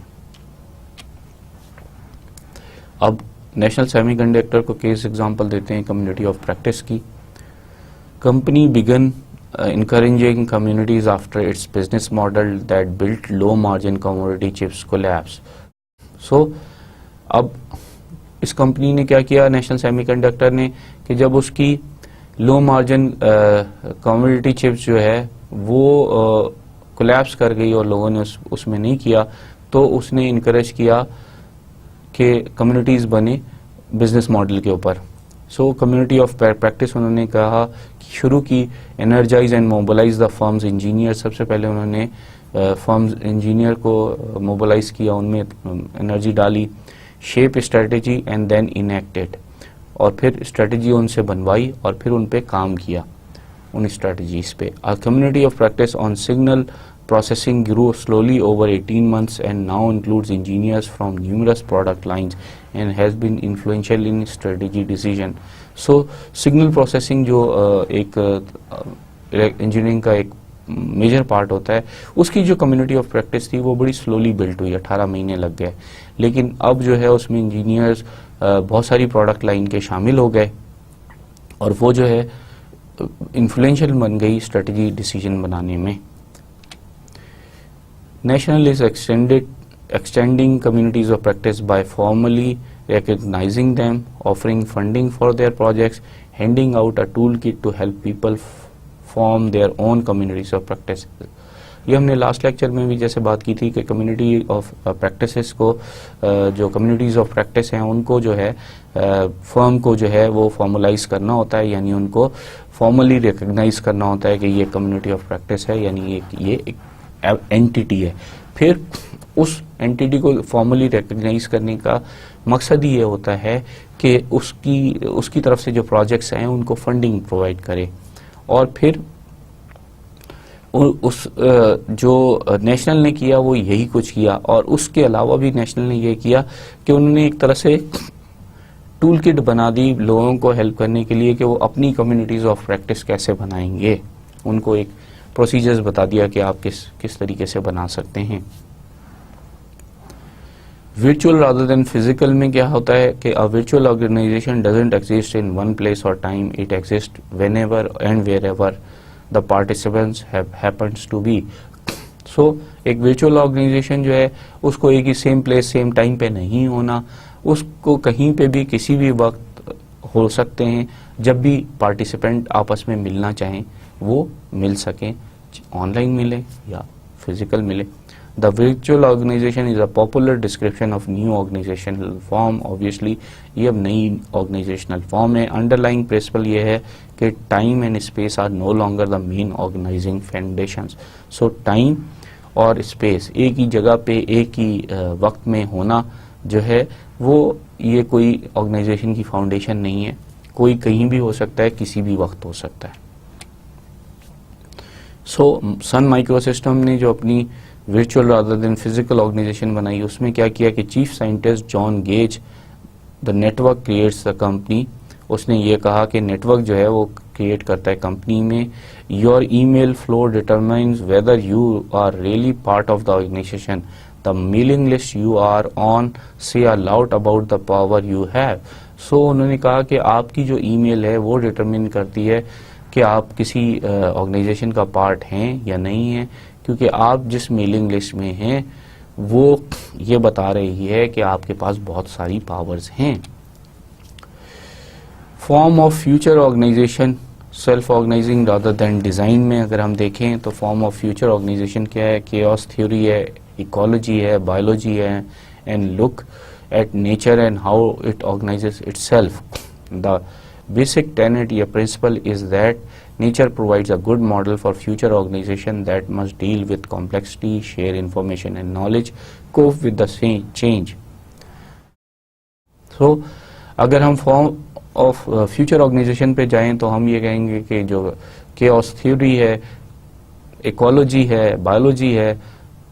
اب نیشنل سیمی کنڈکٹر کو کیس ایگزامپل دیتے ہیں کمیونٹی آف پریکٹس کی. Company begin encouraging communities after its business model that built low margin commodity chips collapse. So اب اس کمپنی نے کیا کیا, نیشنل سیمی کنڈکٹر نے, کہ جب اس کی لو مارجن کموڈیٹی چپس جو ہے وہ کولیپس کر گئی اور لوگوں نے اس میں نہیں کیا, تو اس نے انکریج کیا کہ کمیونٹیز بنے بزنس ماڈل کے اوپر. سو کمیونٹی آف پریکٹس انہوں نے کہا شروع کی, energise and mobilise the firm's engineer. سب سے پہلے انہوں نے فرمز انجینئر کو موبلائز کیا, ان میں انرجی ڈالی. شیپ اسٹریٹجی اینڈ دین انیکٹڈ, اور پھر اسٹریٹجی ان سے بنوائی اور پھر ان پہ کام کیا, ان اسٹریٹجیز پہ. Community of practice on signal processing grew slowly over 18 months and now includes engineers from numerous product lines and has been influential in strategy decision. So signal processing جو ایک engineering کا ایک میجر پارٹ ہوتا ہے, اس کی جو community of practice تھی وہ بڑی سلولی بلٹ ہوئی, 18 مہینے لگ گئے. لیکن اب جو ہے اس میں انجینئرز بہت ساری پروڈکٹ لائن کے شامل ہو گئے, اور وہ جو ہے انفلوئنشیل بن گئی اسٹریٹجی ڈیسیجن بنانے میں. National is extending communities of practice by formally recognizing them, offering funding for their projects, handing out a toolkit to help people form their own communities of practice. یہ ہم نے last lecture میں بھی جیسے بات کی تھی کہ کمیونٹی آف پریکٹسز کو, جو کمیونٹیز آف پریکٹس ہیں ان کو جو ہے فرم کو جو ہے وہ فارملائز کرنا ہوتا ہے, یعنی ان کو فارملی ریکگنائز کرنا ہوتا ہے کہ یہ کمیونٹی آف پریکٹس ہے, یعنی یہ ایک اینٹیٹی ہے. پھر اس اینٹیٹی کو فارملی ریکگنائز کرنے کا مقصد یہ ہوتا ہے کہ اس کی طرف سے جو پروجیکٹس ہیں ان کو فنڈنگ پرووائڈ کرے. اور پھر اس جو نیشنل نے کیا وہ یہی کچھ کیا, اور اس کے علاوہ بھی نیشنل نے یہ کیا کہ انہوں نے ایک طرح سے ٹول کٹ بنا دی لوگوں کو ہیلپ کرنے کے لیے کہ وہ اپنی کمیونٹیز آف پریکٹس کیسے بنائیں گے. ان کو ایک پروسیجرز بتا دیا کہ آپ کس طریقے سے بنا سکتے ہیں. ورچوئل رادر دین فزیکل میں کیا ہوتا ہے کہ virtual organisation doesn't exist in one place اور time, it exist whenever and wherever the participants happens to be. So ایک ورچوئل آرگنائزیشن جو ہے اس کو ایک ہی سیم پلیس سیم ٹائم پہ نہیں ہونا, اس کو کہیں پہ بھی کسی بھی وقت ہو سکتے ہیں, جب بھی پارٹیسپینٹ آپس میں ملنا چاہیں وہ مل سکیں, آن لائن ملے یا فزیکل ملے. The virtual organization is a popular description of new organizational form. Obviously یہ اب نئی organizational form ہے. Underlying principle یہ ہے کہ time and space are no longer the main organizing foundations. So time اور space ایک ہی جگہ پہ ایک ہی وقت میں ہونا جو ہے وہ یہ کوئی organization کی فاؤنڈیشن نہیں ہے. کوئی کہیں بھی ہو سکتا ہے, کسی بھی وقت ہو سکتا ہے. سو سن مائکرو سسٹم نے جو اپنی virtual rather than physical organisation بنائی, اس میں کیا کیا کہ chief scientist John Gage, the network creates the company, اس نے یہ کہا کہ نیٹ ورک جو ہے وہ کریٹ کرتا ہے کمپنی میں. Your email flow determines whether you are really part of the organisation. The mailing list you are on say a lot about the power you have. So انہوں نے کہا کہ آپ کی جو ای میل ہے وہ ڈیٹرمن کرتی ہے کہ آپ کسی آرگنائزیشن کا پارٹ ہیں یا نہیں ہیں, کیونکہ آپ جس میلنگ لسٹ میں ہیں وہ یہ بتا رہی ہے کہ آپ کے پاس بہت ساری پاورز ہیں. Form of future organization self organizing rather than design میں اگر ہم دیکھیں تو فارم آف فیوچر آرگنائزیشن کیا ہے؟ کیوس تھیوری ہے, ایکالوجی ہے, بایولوجی ہے, and look at nature and how it organises itself. The basic tenet یا principle is that nature provides a good model for future organization that must deal with complexity, share information and knowledge, cope with the change. So اگر ہم form of future organization پہ جائیں تو ہم یہ کہیں گے کہ جو chaos تھیوری ہے, ایکالوجی ہے, بایولوجی ہے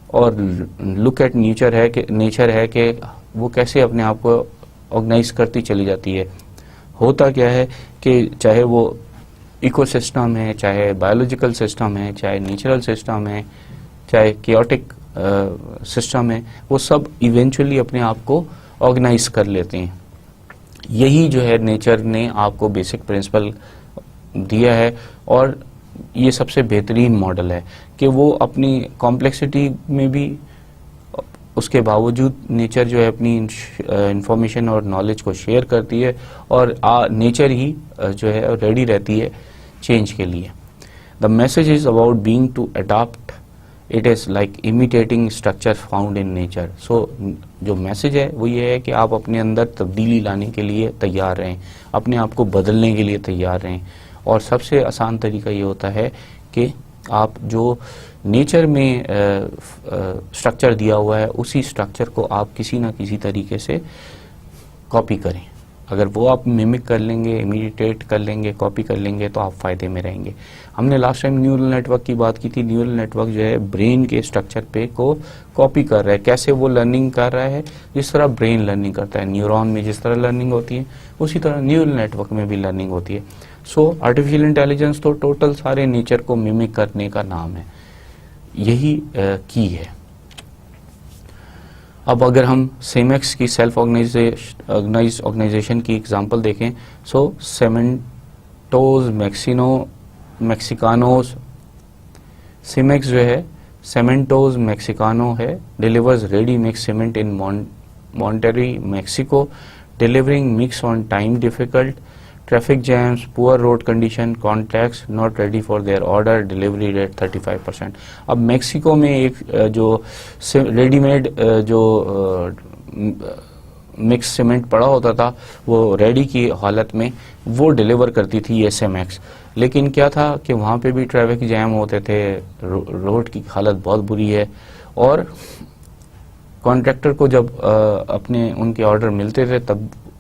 اور لک ایٹ نیچر ہے کہ وہ کیسے اپنے آپ کو آرگنائز کرتی چلی جاتی ہے. ہوتا کیا ہے کہ چاہے وہ ایکو سسٹم ہے, چاہے بایولوجیکل سسٹم ہے, چاہے نیچرل سسٹم ہے, چاہے کیوٹک سسٹم ہے, وہ سب ایونچولی اپنے آپ کو آرگنائز کر لیتے ہیں. یہی جو ہے نیچر نے آپ کو بیسک پرنسپل دیا ہے اور یہ سب سے بہترین ماڈل ہے کہ وہ اپنی کمپلیکسٹی میں بھی اس کے باوجود نیچر جو ہے اپنی انفارمیشن اور نالج کو شیئر کرتی ہے اور نیچر ہی جو ہے ریڈی رہتی ہے چینج کے لیے. The message is about being to adapt it is like imitating structure found in nature. So جو میسج ہے وہ یہ ہے کہ آپ اپنے اندر تبدیلی لانے کے لیے تیار رہیں, اپنے آپ کو بدلنے کے لیے تیار رہیں, اور سب سے آسان طریقہ یہ ہوتا ہے کہ آپ جو نیچر میں اسٹرکچر دیا ہوا ہے اسی اسٹرکچر کو آپ کسی نہ کسی طریقے سے کاپی کریں. اگر وہ آپ میمک کر لیں گے, امیٹیٹ کر لیں گے, کاپی کر لیں گے تو آپ فائدے میں رہیں گے. ہم نے last time neural network کی بات کی تھی. نیورل نیٹ ورک جو ہے برین کے اسٹرکچر پہ کو کاپی کر رہا ہے. کیسے وہ لرننگ کر رہا ہے؟ جس طرح برین لرننگ کرتا ہے, نیورون میں جس طرح لرننگ ہوتی ہے اسی طرح نیورل نیٹ ورک میں بھی لرننگ ہوتی ہے. سو آرٹیفیشیل انٹیلیجنس تو ٹوٹل سارے نیچر کو میمک کرنے کا نام ہے, یہی کی ہے. اب اگر ہم سیمیکس کی سیلف آرگنائزڈ آرگنائزیشن کی اگزامپل دیکھیں, سو سیمنٹوز میکسیکانوز, سیمیکس جو ہے سیمنٹوز میکسیکانو ہے, delivers ready mix cement in Monterrey Mexico, delivering mix on time difficult, traffic jams, poor road condition, contacts not ready for their order, delivery rate 35%. اب Mexico میں ایک جو ready made جو mix cement پڑا ہوتا تھا وہ ریڈی کی حالت میں وہ ڈیلیور کرتی تھی یہ سیمیکس, لیکن کیا تھا کہ وہاں پہ بھی ٹریفک جیم ہوتے تھے, روڈ کی حالت بہت بری ہے, اور کانٹریکٹر کو جب اپنے ان کے آرڈر ملتے تھے تب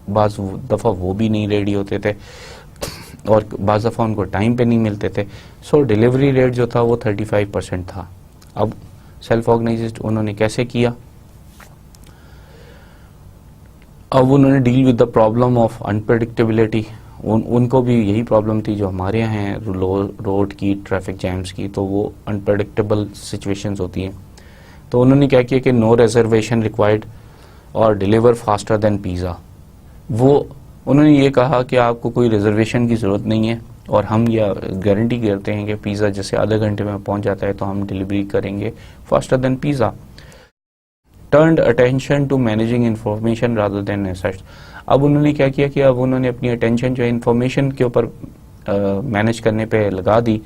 بعض دفعہ وہ بھی نہیں ریڈی ہوتے تھے اور بعض دفعہ ان کو ٹائم پہ نہیں ملتے تھے. سو ڈیلیوری ریٹ جو تھا وہ 35% تھا. اب سیلف آرگنائزڈ انہوں نے کیسے کیا؟ اب انہوں نے deal with the problem of unpredictability. ان کو بھی یہی پرابلم تھی جو ہمارے یہاں ہیں روڈ کی, ٹریفک جیمز کی, تو وہ انپریڈکٹیبل سچویشنز ہوتی ہیں. تو انہوں نے کیا کیا کہ نو ریزرویشن ریکوائرڈ اور ڈیلیور فاسٹر دین پیزا. وہ انہوں نے یہ کہا کہ آپ کو کوئی ریزرویشن کی ضرورت نہیں ہے اور ہم یہ گارنٹی کرتے ہیں کہ پیزا جیسے آدھے گھنٹے میں پہنچ جاتا ہے تو ہم ڈیلیوری کریں گے faster than pizza. Turned attention to managing information rather than assets. اب انہوں نے کیا کیا کہ اب انہوں نے اپنی اٹینشن جو ہے انفارمیشن کے اوپر مینیج کرنے پہ لگا دی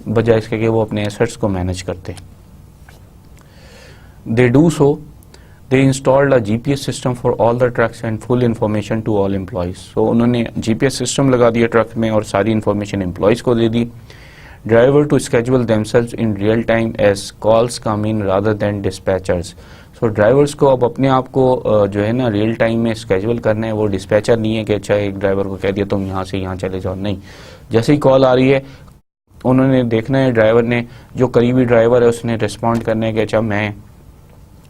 بجائے اس کے کہ وہ اپنے ایسٹس کو مینیج کرتے. They do so They installed a GPS system for all the trucks and full information to all employees. So انہوں نے GPS سسٹم لگا دیا ٹرک میں اور ساری انفارمیشن امپلائیز کو دے دی. Driver to schedule themselves in real time as calls come in rather than dispatchers. So drivers کو اب اپنے آپ کو جو ہے نا ریئل ٹائم میں اسکیجول کرنا ہے. وہ ڈسپیچر نہیں ہے کہ اچھا ایک ڈرائیور کو کہہ دیا تم یہاں سے یہاں چلے جاؤ, نہیں, جیسے ہی کال آ رہی ہے انہوں نے دیکھنا ہے, ڈرائیور نے جو قریبی ڈرائیور ہے اس نے ریسپونڈ کرنا ہے کہ اچھا میں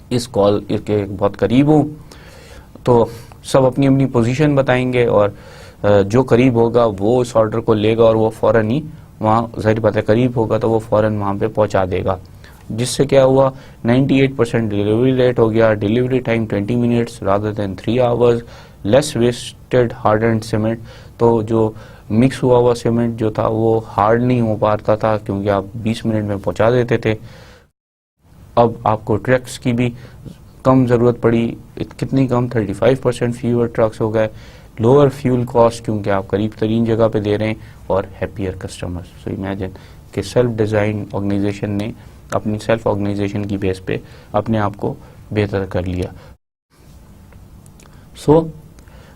اس کال کے بہت قریب ہوں. تو سب اپنی اپنی پوزیشن بتائیں گے اور جو قریب ہوگا وہ اس آرڈر کو لے گا اور وہ فوراً ہی وہاں، ظاہر بات ہے قریب ہوگا تو وہ فوراً وہاں پہ پہنچا دے گا، جس سے کیا ہوا 98% ڈیلیوری ریٹ ہو گیا، delivery time 20 minutes rather than 3 hours، less wasted hard and cement, تو جو مکس ہوا ہوا سیمنٹ جو تھا وہ ہارڈ نہیں ہو پاتا تھا کیونکہ آپ 20 منٹ میں پہنچا دیتے تھے۔ اب آپ کو ٹرکس کی بھی کم ضرورت پڑی، کتنی کم، 35% فیور ٹرکس ہو گئے، لوور فیول کاسٹ کیونکہ آپ قریب ترین جگہ پہ دے رہے ہیں، اور ہیپیئر کسٹمر۔ سو امیجن کہ سیلف ڈیزائن آرگنائزیشن نے اپنی سیلف آرگنائزیشن کی بیس پہ اپنے آپ کو بہتر کر لیا۔ سو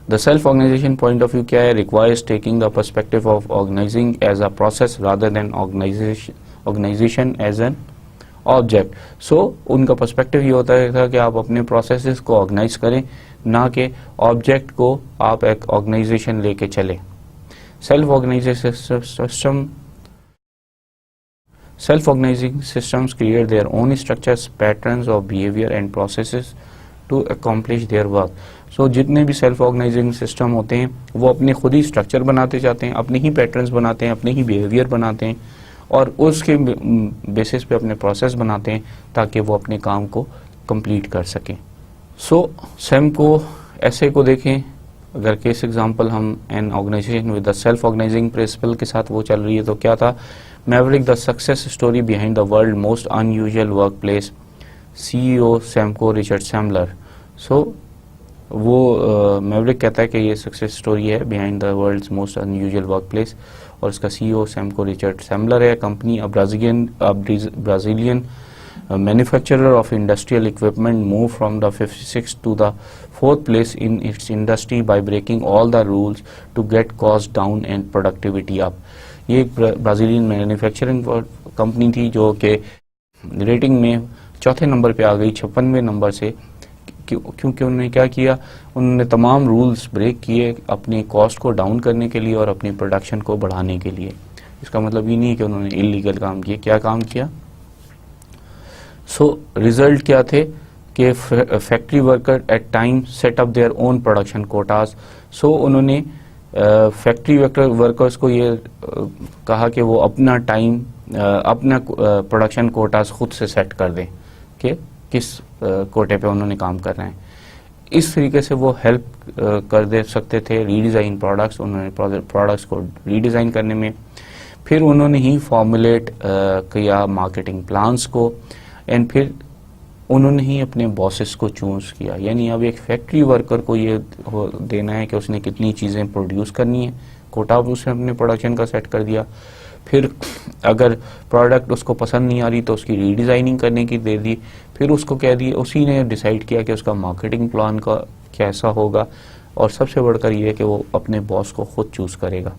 the self-organization point of view کیا ہے، requires taking the perspective of organizing as a process rather than organization as an object۔ so ان کا پرسپیکٹو یہ ہوتا ہے کہ آپ اپنے پروسیسز کو آرگنائز کریں، نہ کہ آبجیکٹ کو آپ ایک آرگنائزیشن لے کے چلیں۔ Self-organizing systems create their own structures, patterns of behavior and processes to accomplish their work۔ سو جتنے بھی سیلف آرگنائزنگ سسٹم ہوتے ہیں وہ اپنے خود ہی اسٹرکچر بناتے جاتے ہیں، اپنے ہی پیٹرنز بناتے ہیں، اپنے ہی بیہیویئر بناتے ہیں، اور اس کے بیسس پہ اپنے پروسیس بناتے ہیں تاکہ وہ اپنے کام کو کمپلیٹ کر سکیں۔ سو سیم کو ایسے کو دیکھیں، اگر کیس ایگزامپل ہم an organization with the self organizing principle کے ساتھ وہ چل رہی ہے تو کیا تھا، Maverick the success story behind the world most unusual workplace, CEO Semco Richard Semler. So وہ میوریک کہتا ہے کہ یہ سکسیس اسٹوری ہے behind the world's most unusual workplace, اور اس کا CEO سیمکو رچرڈ سیملر ہے۔ Company Brazilian manufacturer of industrial equipment moved from the 56th to the 4th place in its industry by breaking all the rules to get cost down and productivity up۔ یہ ایک Brazilian manufacturing company تھی جو کہ rating میں چوتھے number پہ آ گئی 56ویں number سے، کیونکہ انہوں نے کیا کیا، انہوں نے تمام رولز بریک کیے اپنی کاسٹ کو ڈاؤن کرنے کے لیے اور اپنی پروڈکشن کو بڑھانے کے لیے۔ اس کا مطلب یہ نہیں کہ انہوں نے انلیگل کام کیا، کیا کام کیا۔ سو ریزلٹ کیا تھے کہ factory worker at time set up their own production quotas. So انہوں نے فیکٹری ورکرز کو یہ کہا کہ وہ اپنا ٹائم اپنا پروڈکشن کوٹاز خود سے سیٹ کر دیں کہ کس کوٹے پہ انہوں نے کام کرنا ہے۔ اس طریقے سے وہ ہیلپ کر دے سکتے تھے ری ڈیزائن پروڈکٹس، انہوں نے پروڈکٹس کو ری ڈیزائن کرنے میں، پھر انہوں نے ہی فارمولیٹ کیا مارکیٹنگ پلانس کو، اینڈ پھر انہوں نے ہی اپنے باسز کو چوز کیا۔ یعنی اب ایک فیکٹری ورکر کو یہ دینا ہے کہ اس نے کتنی چیزیں پروڈیوس کرنی ہے، کوٹا اس نے اپنے پروڈکشن کا سیٹ کر دیا، پھر اگر پروڈکٹ اس کو پسند نہیں آ رہی تو اس کی ری ڈیزائننگ کرنے کی دے دی، پھر اس کو کہہ دی، اسی نے ڈیسائیڈ کیا کہ اس کا مارکیٹنگ پلان کا کیسا ہوگا، اور سب سے بڑھ کر یہ ہے کہ وہ اپنے باس کو خود چوز کرے گا۔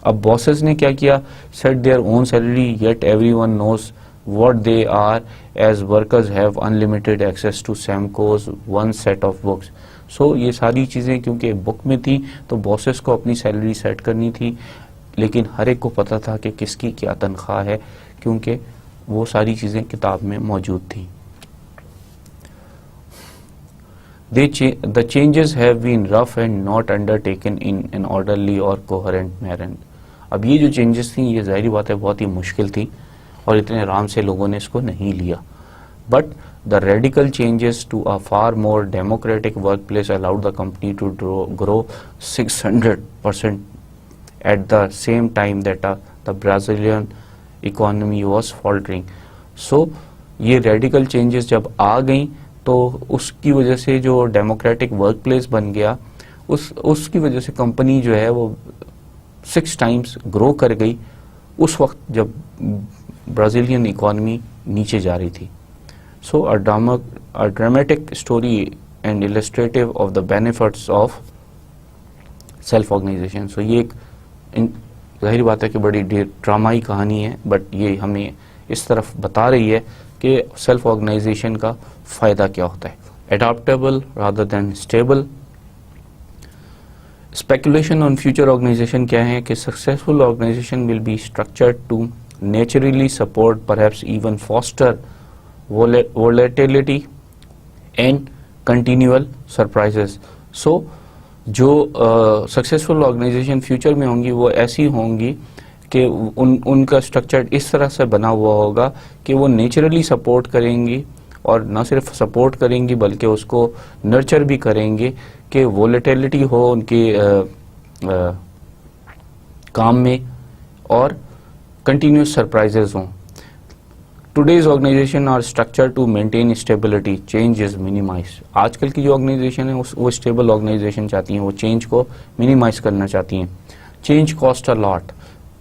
اب باسز نے کیا کیا، set their own salary yet every one knows what they are as workers have unlimited access to Samco's one set of books۔ so یہ ساری چیزیں کیونکہ بک میں تھی تو باسز کو اپنی سیلری سیٹ کرنی تھی، لیکن ہر ایک کو پتا تھا کہ کس کی کیا تنخواہ ہے کیونکہ وہ ساری چیزیں کتاب میں موجود تھیں۔ The changes have been rough and not undertaken in an orderly or coherent manner۔ اب یہ جو چینجز تھیں یہ ظاہری بات ہے بہت ہی مشکل تھی اور اتنے آرام سے لوگوں نے اس کو نہیں لیا، but the radical changes to a far more democratic workplace allowed the company to grow 600% at the same time that the Brazilian economy was faltering. So یہ ریڈیکل چینجز جب آ گئیں تو اس کی وجہ سے جو ڈیموکریٹک ورک پلیس بن گیا اس کی وجہ سے کمپنی جو ہے وہ 6 times گرو کر گئی اس وقت جب برازیلین اکانومی نیچے جا رہی تھی۔ سو a dramatic story and illustrative of the benefits of self organization۔ سو یہ ایک ظاہر بات ہے کہ بڑی ڈرامائی کہانی ہے، بٹ یہ ہمیں اس طرف بتا رہی ہے کہ سیلف آرگنائزیشن کا فائدہ کیا ہوتا ہے۔ adaptable rather than stable۔ speculation on future organization کیا ہے کہ successful organization will be structured to naturally support perhaps even foster volatility and continual surprises۔ so جو سکسیسفل آرگنائزیشن فیوچر میں ہوں گی وہ ایسی ہوں گی کہ ان کا اسٹرکچر اس طرح سے بنا ہوا ہوگا کہ وہ نیچرلی سپورٹ کریں گی، اور نہ صرف سپورٹ کریں گی بلکہ اس کو نرچر بھی کریں گے کہ وولیٹیلٹی ہو ان کے کام میں اور کنٹینیوس سرپرائزز ہوں. Today's organization are structure to maintain stability, change is minimize. آج کل کی جو آرگنائزیشن ہے وہ اسٹیبل آرگنائزیشن چاہتی ہیں، وہ چینج کو مینیمائز کرنا چاہتی ہیں. Change cost a lot,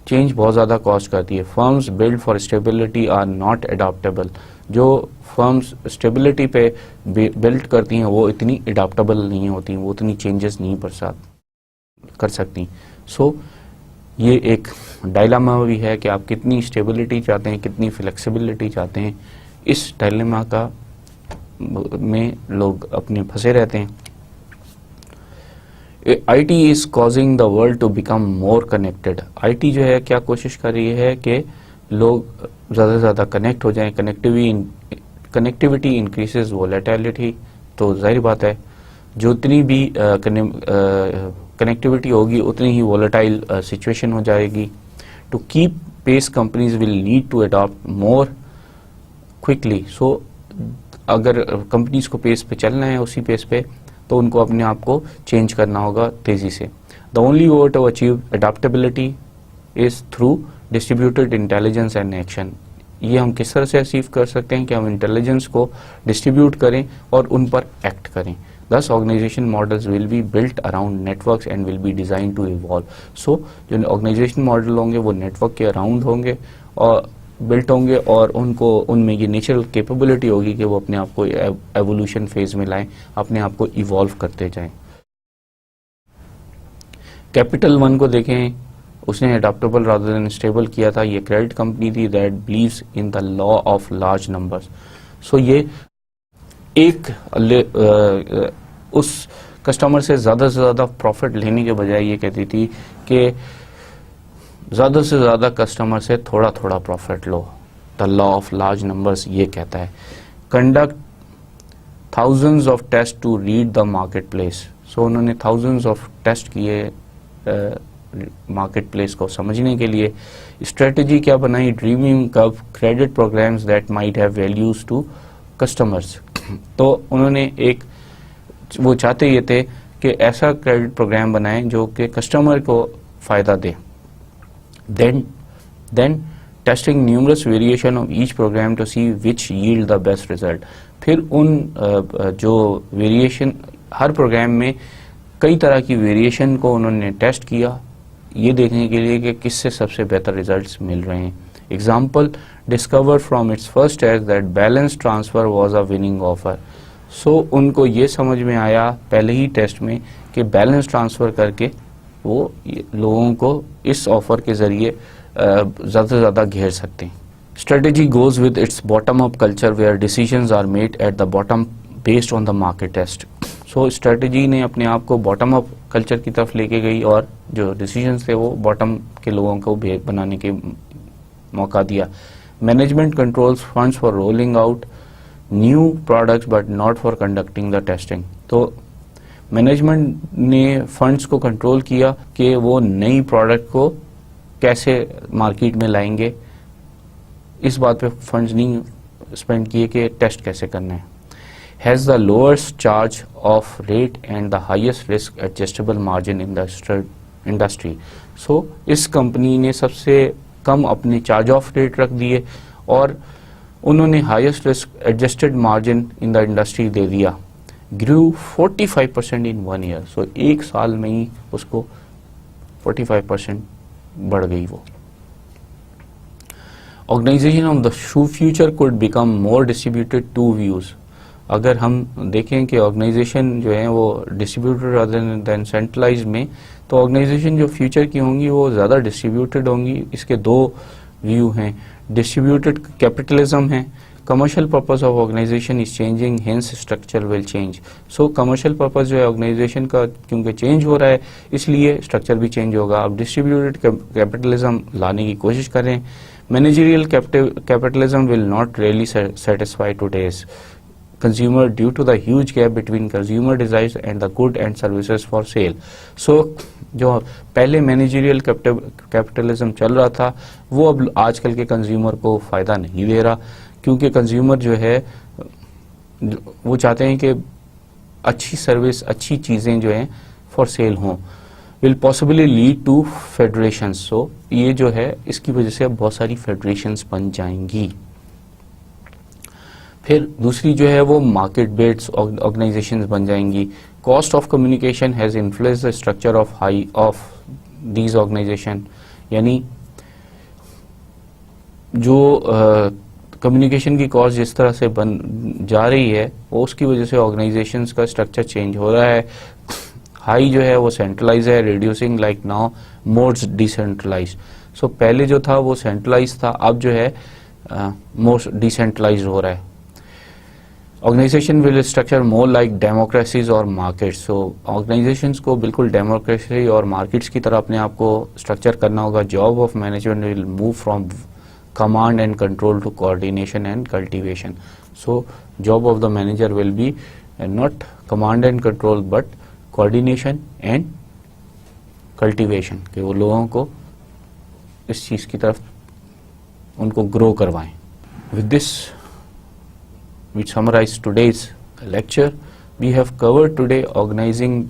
change بہت زیادہ کاسٹ کرتی ہے. Firms build for stability are not adaptable. جو فرمز اسٹیبلٹی پہ بلڈ کرتی ہیں وہ اتنی اڈاپٹیبل نہیں ہوتی، وہ اتنی چینجز نہیں کر سکتی. سو یہ ایک ڈائلاما بھی ہے کہ آپ کتنی اسٹیبلٹی چاہتے ہیں، کتنی فلیکسیبلٹی چاہتے ہیں. اس ڈائلاما کا میں لوگ اپنے پھنسے رہتے ہیں. IT is causing the world to become more connected. IT جو ہے کیا کوشش کر رہی ہے کہ لوگ زیادہ سے زیادہ کنیکٹ ہو جائیں. Connectivity increases volatility. تو ظاہر بات ہے جو اتنی بھی کنیکٹیوٹی ہوگی اتنی ہی وولیٹائل سچویشن ہو جائے گی. To keep pace companies will need to adapt more quickly. So اگر کمپنیز کو پیس پہ چلنا ہے اسی پیس پہ تو ان کو اپنے آپ کو چینج کرنا ہوگا تیزی سے. The only way to achieve adaptability is through distributed intelligence and action. یہ ہم کس طرح سے اچیو کر سکتے ہیں کہ ہم انٹیلیجنس کو ڈسٹریبیوٹ کریں اور ان پر ایکٹ کریں. Thus organization models will be built around networks and will be designed to evolve. So جو organization model ہوں گے وہ نیٹورک کے اراؤنڈ ہوں گے اور بلٹ ہوں گے، اور ان میں یہ نیچرل کیپیبلٹی ہوگی کہ وہ اپنے آپ کو ایوولوشن فیز میں لائیں، اپنے آپ کو ایوالو کرتے جائیں. کیپٹل ون کو دیکھیں، اس نے اڈاپٹیبل رادر دین اسٹیبل کیا تھا. یہ کریڈٹ کمپنی تھی that believes in the law of large numbers. So یہ ایک اس کسٹمر سے زیادہ پروفٹ لینے کے بجائے یہ کہتی تھی کہ زیادہ سے زیادہ کسٹمر سے تھوڑا پروفٹ لو. The law of large numbers یہ کہتا ہے. Conduct thousands of test to read the marketplace. So انہوں نے تھاؤزنڈز آف ٹیسٹ کیے مارکیٹ پلیس کو سمجھنے کے لیے. اسٹریٹجی کیا بنائی؟ Dreaming up credit programs that might have values to customers. تو انہوں نے وہ چاہتے یہ تھے کہ ایسا کریڈٹ پروگرام بنائیں جو کہ کسٹمر کو فائدہ دے. Then testing numerous variation of each program to see which yield the best result. پھر ان جو ویریشن ہر پروگرام میں کئی طرح کی ویریشن کو انہوں نے ٹیسٹ کیا یہ دیکھنے کے لیے کہ کس سے سب سے بہتر ریزلٹس مل رہے ہیں. Example discover from its first test that balance transfer was a winning offer. So ان کو یہ سمجھ میں آیا پہلے ہی ٹیسٹ میں کہ بیلنس ٹرانسفر کر کے وہ لوگوں کو اس آفر کے ذریعے زیادہ سے زیادہ گھیر سکتے ہیں. Strategy goes with its bottom up culture where decisions are made at the bottom based on the market test. So strategy نے اپنے آپ کو باٹم اپ کلچر کی طرف لے کے گئی اور جو ڈیسیژنز تھے وہ باٹم کے لوگوں کو بنانے کے موقع دیا. Management controls funds for rolling out new products but not for conducting the testing. تو مینجمنٹ نے فنڈز کو کنٹرول کیا کہ وہ نئی پروڈکٹ کو کیسے مارکیٹ میں لائیں گے، اس بات پہ فنڈز نہیں اسپینڈ کیے کہ ٹیسٹ کیسے کرنا ہے. Has the lowest charge of rate and the highest risk adjustable margin in the industry. سو اس کمپنی نے سب سے کم اپنے چارج آف ریٹ رکھ دیے اور انہوں نے highest risk adjusted margin in the industry دے دیا. گرو 45% ان 1 year. سو ایک سال میں ہی اس کو 45% بڑھ گئی وہ. Organization of the future could become more distributed two views. اگر ہم دیکھیں کہ آرگنائزیشن جو ہیں وہ ڈسٹریبیوٹیڈ رادر دین سینٹرلائز میں، تو آرگنائزیشن جو فیوچر کی ہوں گی وہ زیادہ ڈسٹریبیوٹیڈ ہوں گی. اس کے دو ویو ہیں. ڈسٹریبیوٹیڈ کیپٹلزم ہے. Commercial purpose of organization is changing hence structure will change. So commercial purpose جو ہے آرگنائزیشن کا کیونکہ چینج ہو رہا ہے اس لیے اسٹرکچر بھی چینج ہوگا. اب ڈسٹریبیوٹیڈ کیپٹلزم لانے کی کوشش کریں. Managerial capitalism will not really satisfy today's consumer due to the huge gap between consumer desires and the good and services for sale. So جو پہلے مینیجریل کیپٹلزم چل رہا تھا وہ اب آج کل کے کنزیومر کو فائدہ نہیں دے رہا، کیونکہ کنزیومر جو ہے وہ چاہتے ہیں کہ اچھی سروس، اچھی چیزیں جو ہیں فار سیل ہوں. will possibly lead to federations. So یہ جو ہے اس کی وجہ سے اب بہت ساری فیڈریشنز بن جائیں گی. پھر دوسری جو ہے وہ مارکیٹ بیسڈ آرگنائزیشنز بن جائیں گی. Cost of communication has influenced the structure of these organization, یعنی جو کمیونیکیشن کی کاسٹ جس طرح سے بن جا رہی ہے وہ اس کی وجہ سے آرگنائزیشنز کا اسٹرکچر چینج ہو رہا ہے. ہائی جو ہے وہ سینٹرلائز ہے، ریڈیوسنگ لائک ناؤ مورز ڈیسینٹرلائز. سو پہلے جو تھا وہ سینٹرلائز تھا، اب جو ہے مور ڈیسینٹرلائز ہو رہا ہے. Organization will structure more like democracies اور مارکیٹس. سو آرگنائزیشنس کو بالکل ڈیموکریسی اور مارکیٹس کی طرح اپنے آپ کو اسٹرکچر کرنا ہوگا. Job of management will move from command and control to coordination and cultivation. So job of the manager will be not command and control but coordination and cultivation, کہ وہ لوگوں کو اس چیز کی طرف ان کو گرو کروائیں. With this we summarize today's lecture. We have covered today organizing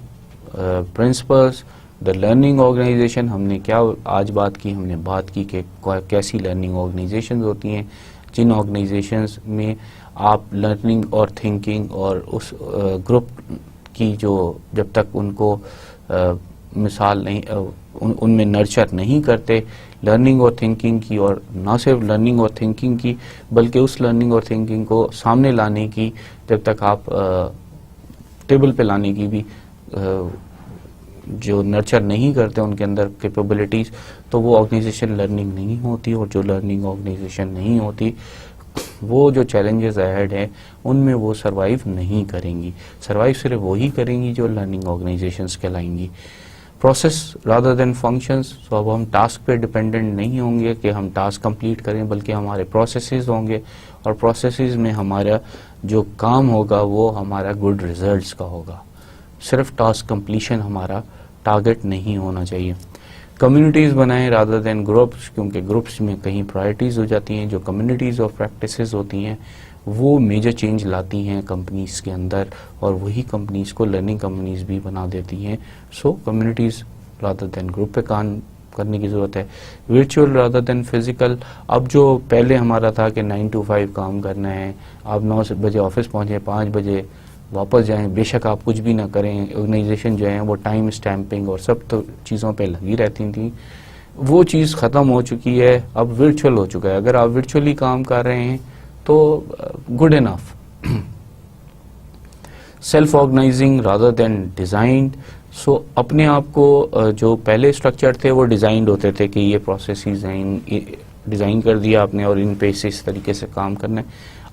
principles, the learning organization. ہم نے کیا آج بات کی؟ ہم نے بات کی کہ کیسی لرننگ آرگنائزیشنز ہوتی ہیں، جن آرگنائزیشنز میں آپ لرننگ اور تھنکنگ اور اس گروپ کی جو جب تک ان کو مثال نہیں ان میں نرچر نہیں کرتے لرننگ اور تھنکنگ کی، اور نہ صرف لرننگ اور تھنکنگ کی بلکہ اس لرننگ اور تھنکنگ کو سامنے لانے کی، جب تک آپ ٹیبل پہ لانے کی بھی جو نرچر نہیں کرتے ان کے اندر کیپیبلٹیز، تو وہ آرگنائزیشن لرننگ نہیں ہوتی. اور جو لرننگ آرگنائزیشن نہیں ہوتی وہ جو چیلنجز ایہڈ ہیں ان میں وہ سروائیو نہیں کریں گی. سروائیو صرف وہی کریں گی جو لرننگ آرگنائزیشنز کہلائیں گی. Process rather than functions. So اب ہم ٹاسک پہ ڈپینڈنٹ نہیں ہوں گے کہ ہم ٹاسک کمپلیٹ کریں، بلکہ ہمارے پروسیسز ہوں گے، اور پروسیسز میں ہمارا جو کام ہوگا وہ ہمارا گڈ ریزلٹس کا ہوگا. صرف ٹاسک کمپلیشن ہمارا ٹارگٹ نہیں ہونا چاہیے. کمیونٹیز بنائیں رادر دین گروپس، کیونکہ گروپس میں کہیں پرائرٹیز ہو جاتی ہیں. جو کمیونٹیز آف پریکٹسز ہوتی ہیں وہ میجر چینج لاتی ہیں کمپنیز کے اندر، اور وہی کمپنیز کو لرننگ کمپنیز بھی بنا دیتی ہیں. سو کمیونٹیز رادر دین گروپ پہ کام کرنے کی ضرورت ہے. Virtual rather than physical. اب جو پہلے ہمارا تھا کہ 9 to 5 کام کرنا ہے، آپ 9 بجے آفس پہنچیں، 5 بجے واپس جائیں، بے شک آپ کچھ بھی نہ کریں. آرگنائزیشن جو ہیں وہ ٹائم اسٹیمپنگ اور سب تو چیزوں پہ لگی رہتی تھیں، وہ چیز ختم ہو چکی ہے. اب ورچوئل ہو چکا ہے. اگر آپ ورچوئلی کام کر رہے ہیں تو good enough. Self organizing rather than designed. So اپنے آپ کو جو پہلے اسٹرکچر تھے وہ ڈیزائنڈ ہوتے تھے کہ یہ پروسیسز ہیں، ڈیزائن کر دیا آپ نے اور ان پہ اس طریقے سے کام کرنا ہے.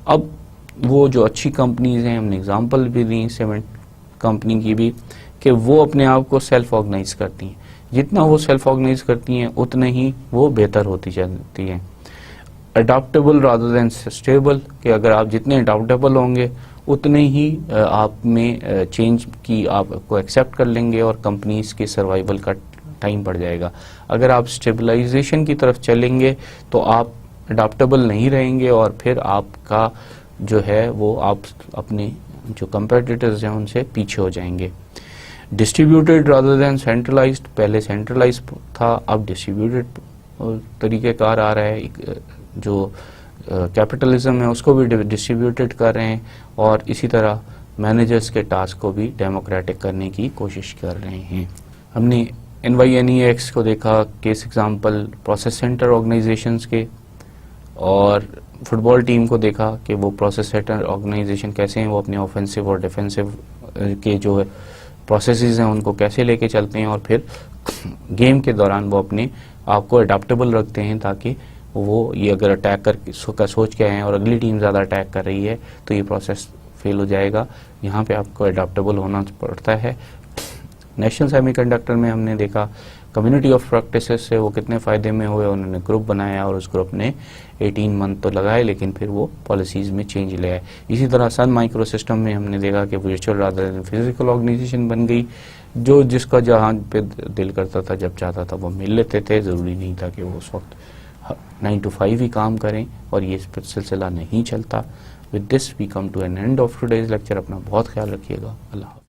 اب وہ جو اچھی کمپنیز ہیں، ہم نے اگزامپل بھی دی سیمنٹ کمپنی کی بھی، کہ وہ اپنے آپ کو سیلف آرگنائز کرتی ہیں. جتنا وہ سیلف آرگنائز کرتی ہیں اتنا ہی وہ بہتر ہوتی جاتی ہیں. اڈاپٹیبل رادر دین سسٹیبل، کہ اگر آپ جتنے اڈاپٹیبل ہوں گے اتنے ہی آپ میں چینج کی آپ کو ایکسیپٹ کر لیں گے اور کمپنیز کے سروائیول کا ٹائم بڑھ جائے گا. اگر آپ اسٹیبلائزیشن کی طرف چلیں گے تو آپ اڈاپٹیبل نہیں رہیں گے، اور پھر آپ کا جو ہے وہ آپ اپنے جو کمپیٹیٹرز ہیں ان سے پیچھے ہو جائیں گے. Distributed rather than centralized. پہلے سینٹرلائز تھا، اب ڈسٹریبیوٹیڈ طریقہ کار آ رہا ہے. جو کیپٹلزم ہے اس کو بھی ڈسٹریبیوٹیڈ کر رہے ہیں، اور اسی طرح مینیجرز کے ٹاسک کو بھی ڈیموکریٹک کرنے کی کوشش کر رہے ہیں. ہم نے NYNEX کو دیکھا case example process center organizations کے، اور فٹ بال ٹیم کو دیکھا کہ وہ پروسیس سینٹر آرگنائزیشن کیسے ہیں، وہ اپنے آفینسو اور ڈیفینسو کے جو پروسیسز ہیں ان کو کیسے لے کے چلتے ہیں، اور پھر گیم کے دوران وہ اپنے آپ کو اڈاپٹیبل رکھتے ہیں تاکہ وہ یہ اگر اٹیک کر سوچ کے آئیں اور اگلی ٹیم زیادہ اٹیک کر رہی ہے تو یہ پروسیس فیل ہو جائے گا. یہاں پہ آپ کو اڈاپٹیبل ہونا پڑتا ہے. نیشنل سیمی کنڈکٹر میں ہم نے دیکھا کمیونٹی آف پریکٹسز سے وہ کتنے فائدے میں ہوئے, انہوں نے گروپ بنایا اور اس گروپ نے 18 منتھ تو لگائے لیکن پھر وہ پالیسیز میں چینج لے آئے. اسی طرح سن مائکرو سسٹم میں ہم نے دیکھا کہ virtual rather than physical organization بن گئی, جو جس کا جہاں پہ دل کرتا تھا جب چاہتا تھا وہ مل لیتے تھے, ضروری نہیں تھا کہ وہ اس وقت 9 to 5 ہی کام کریں, اور یہ سلسلہ نہیں چلتا. With this we come to an end of today's lecture. اپنا بہت خیال رکھیے گا. اللہ حافظ.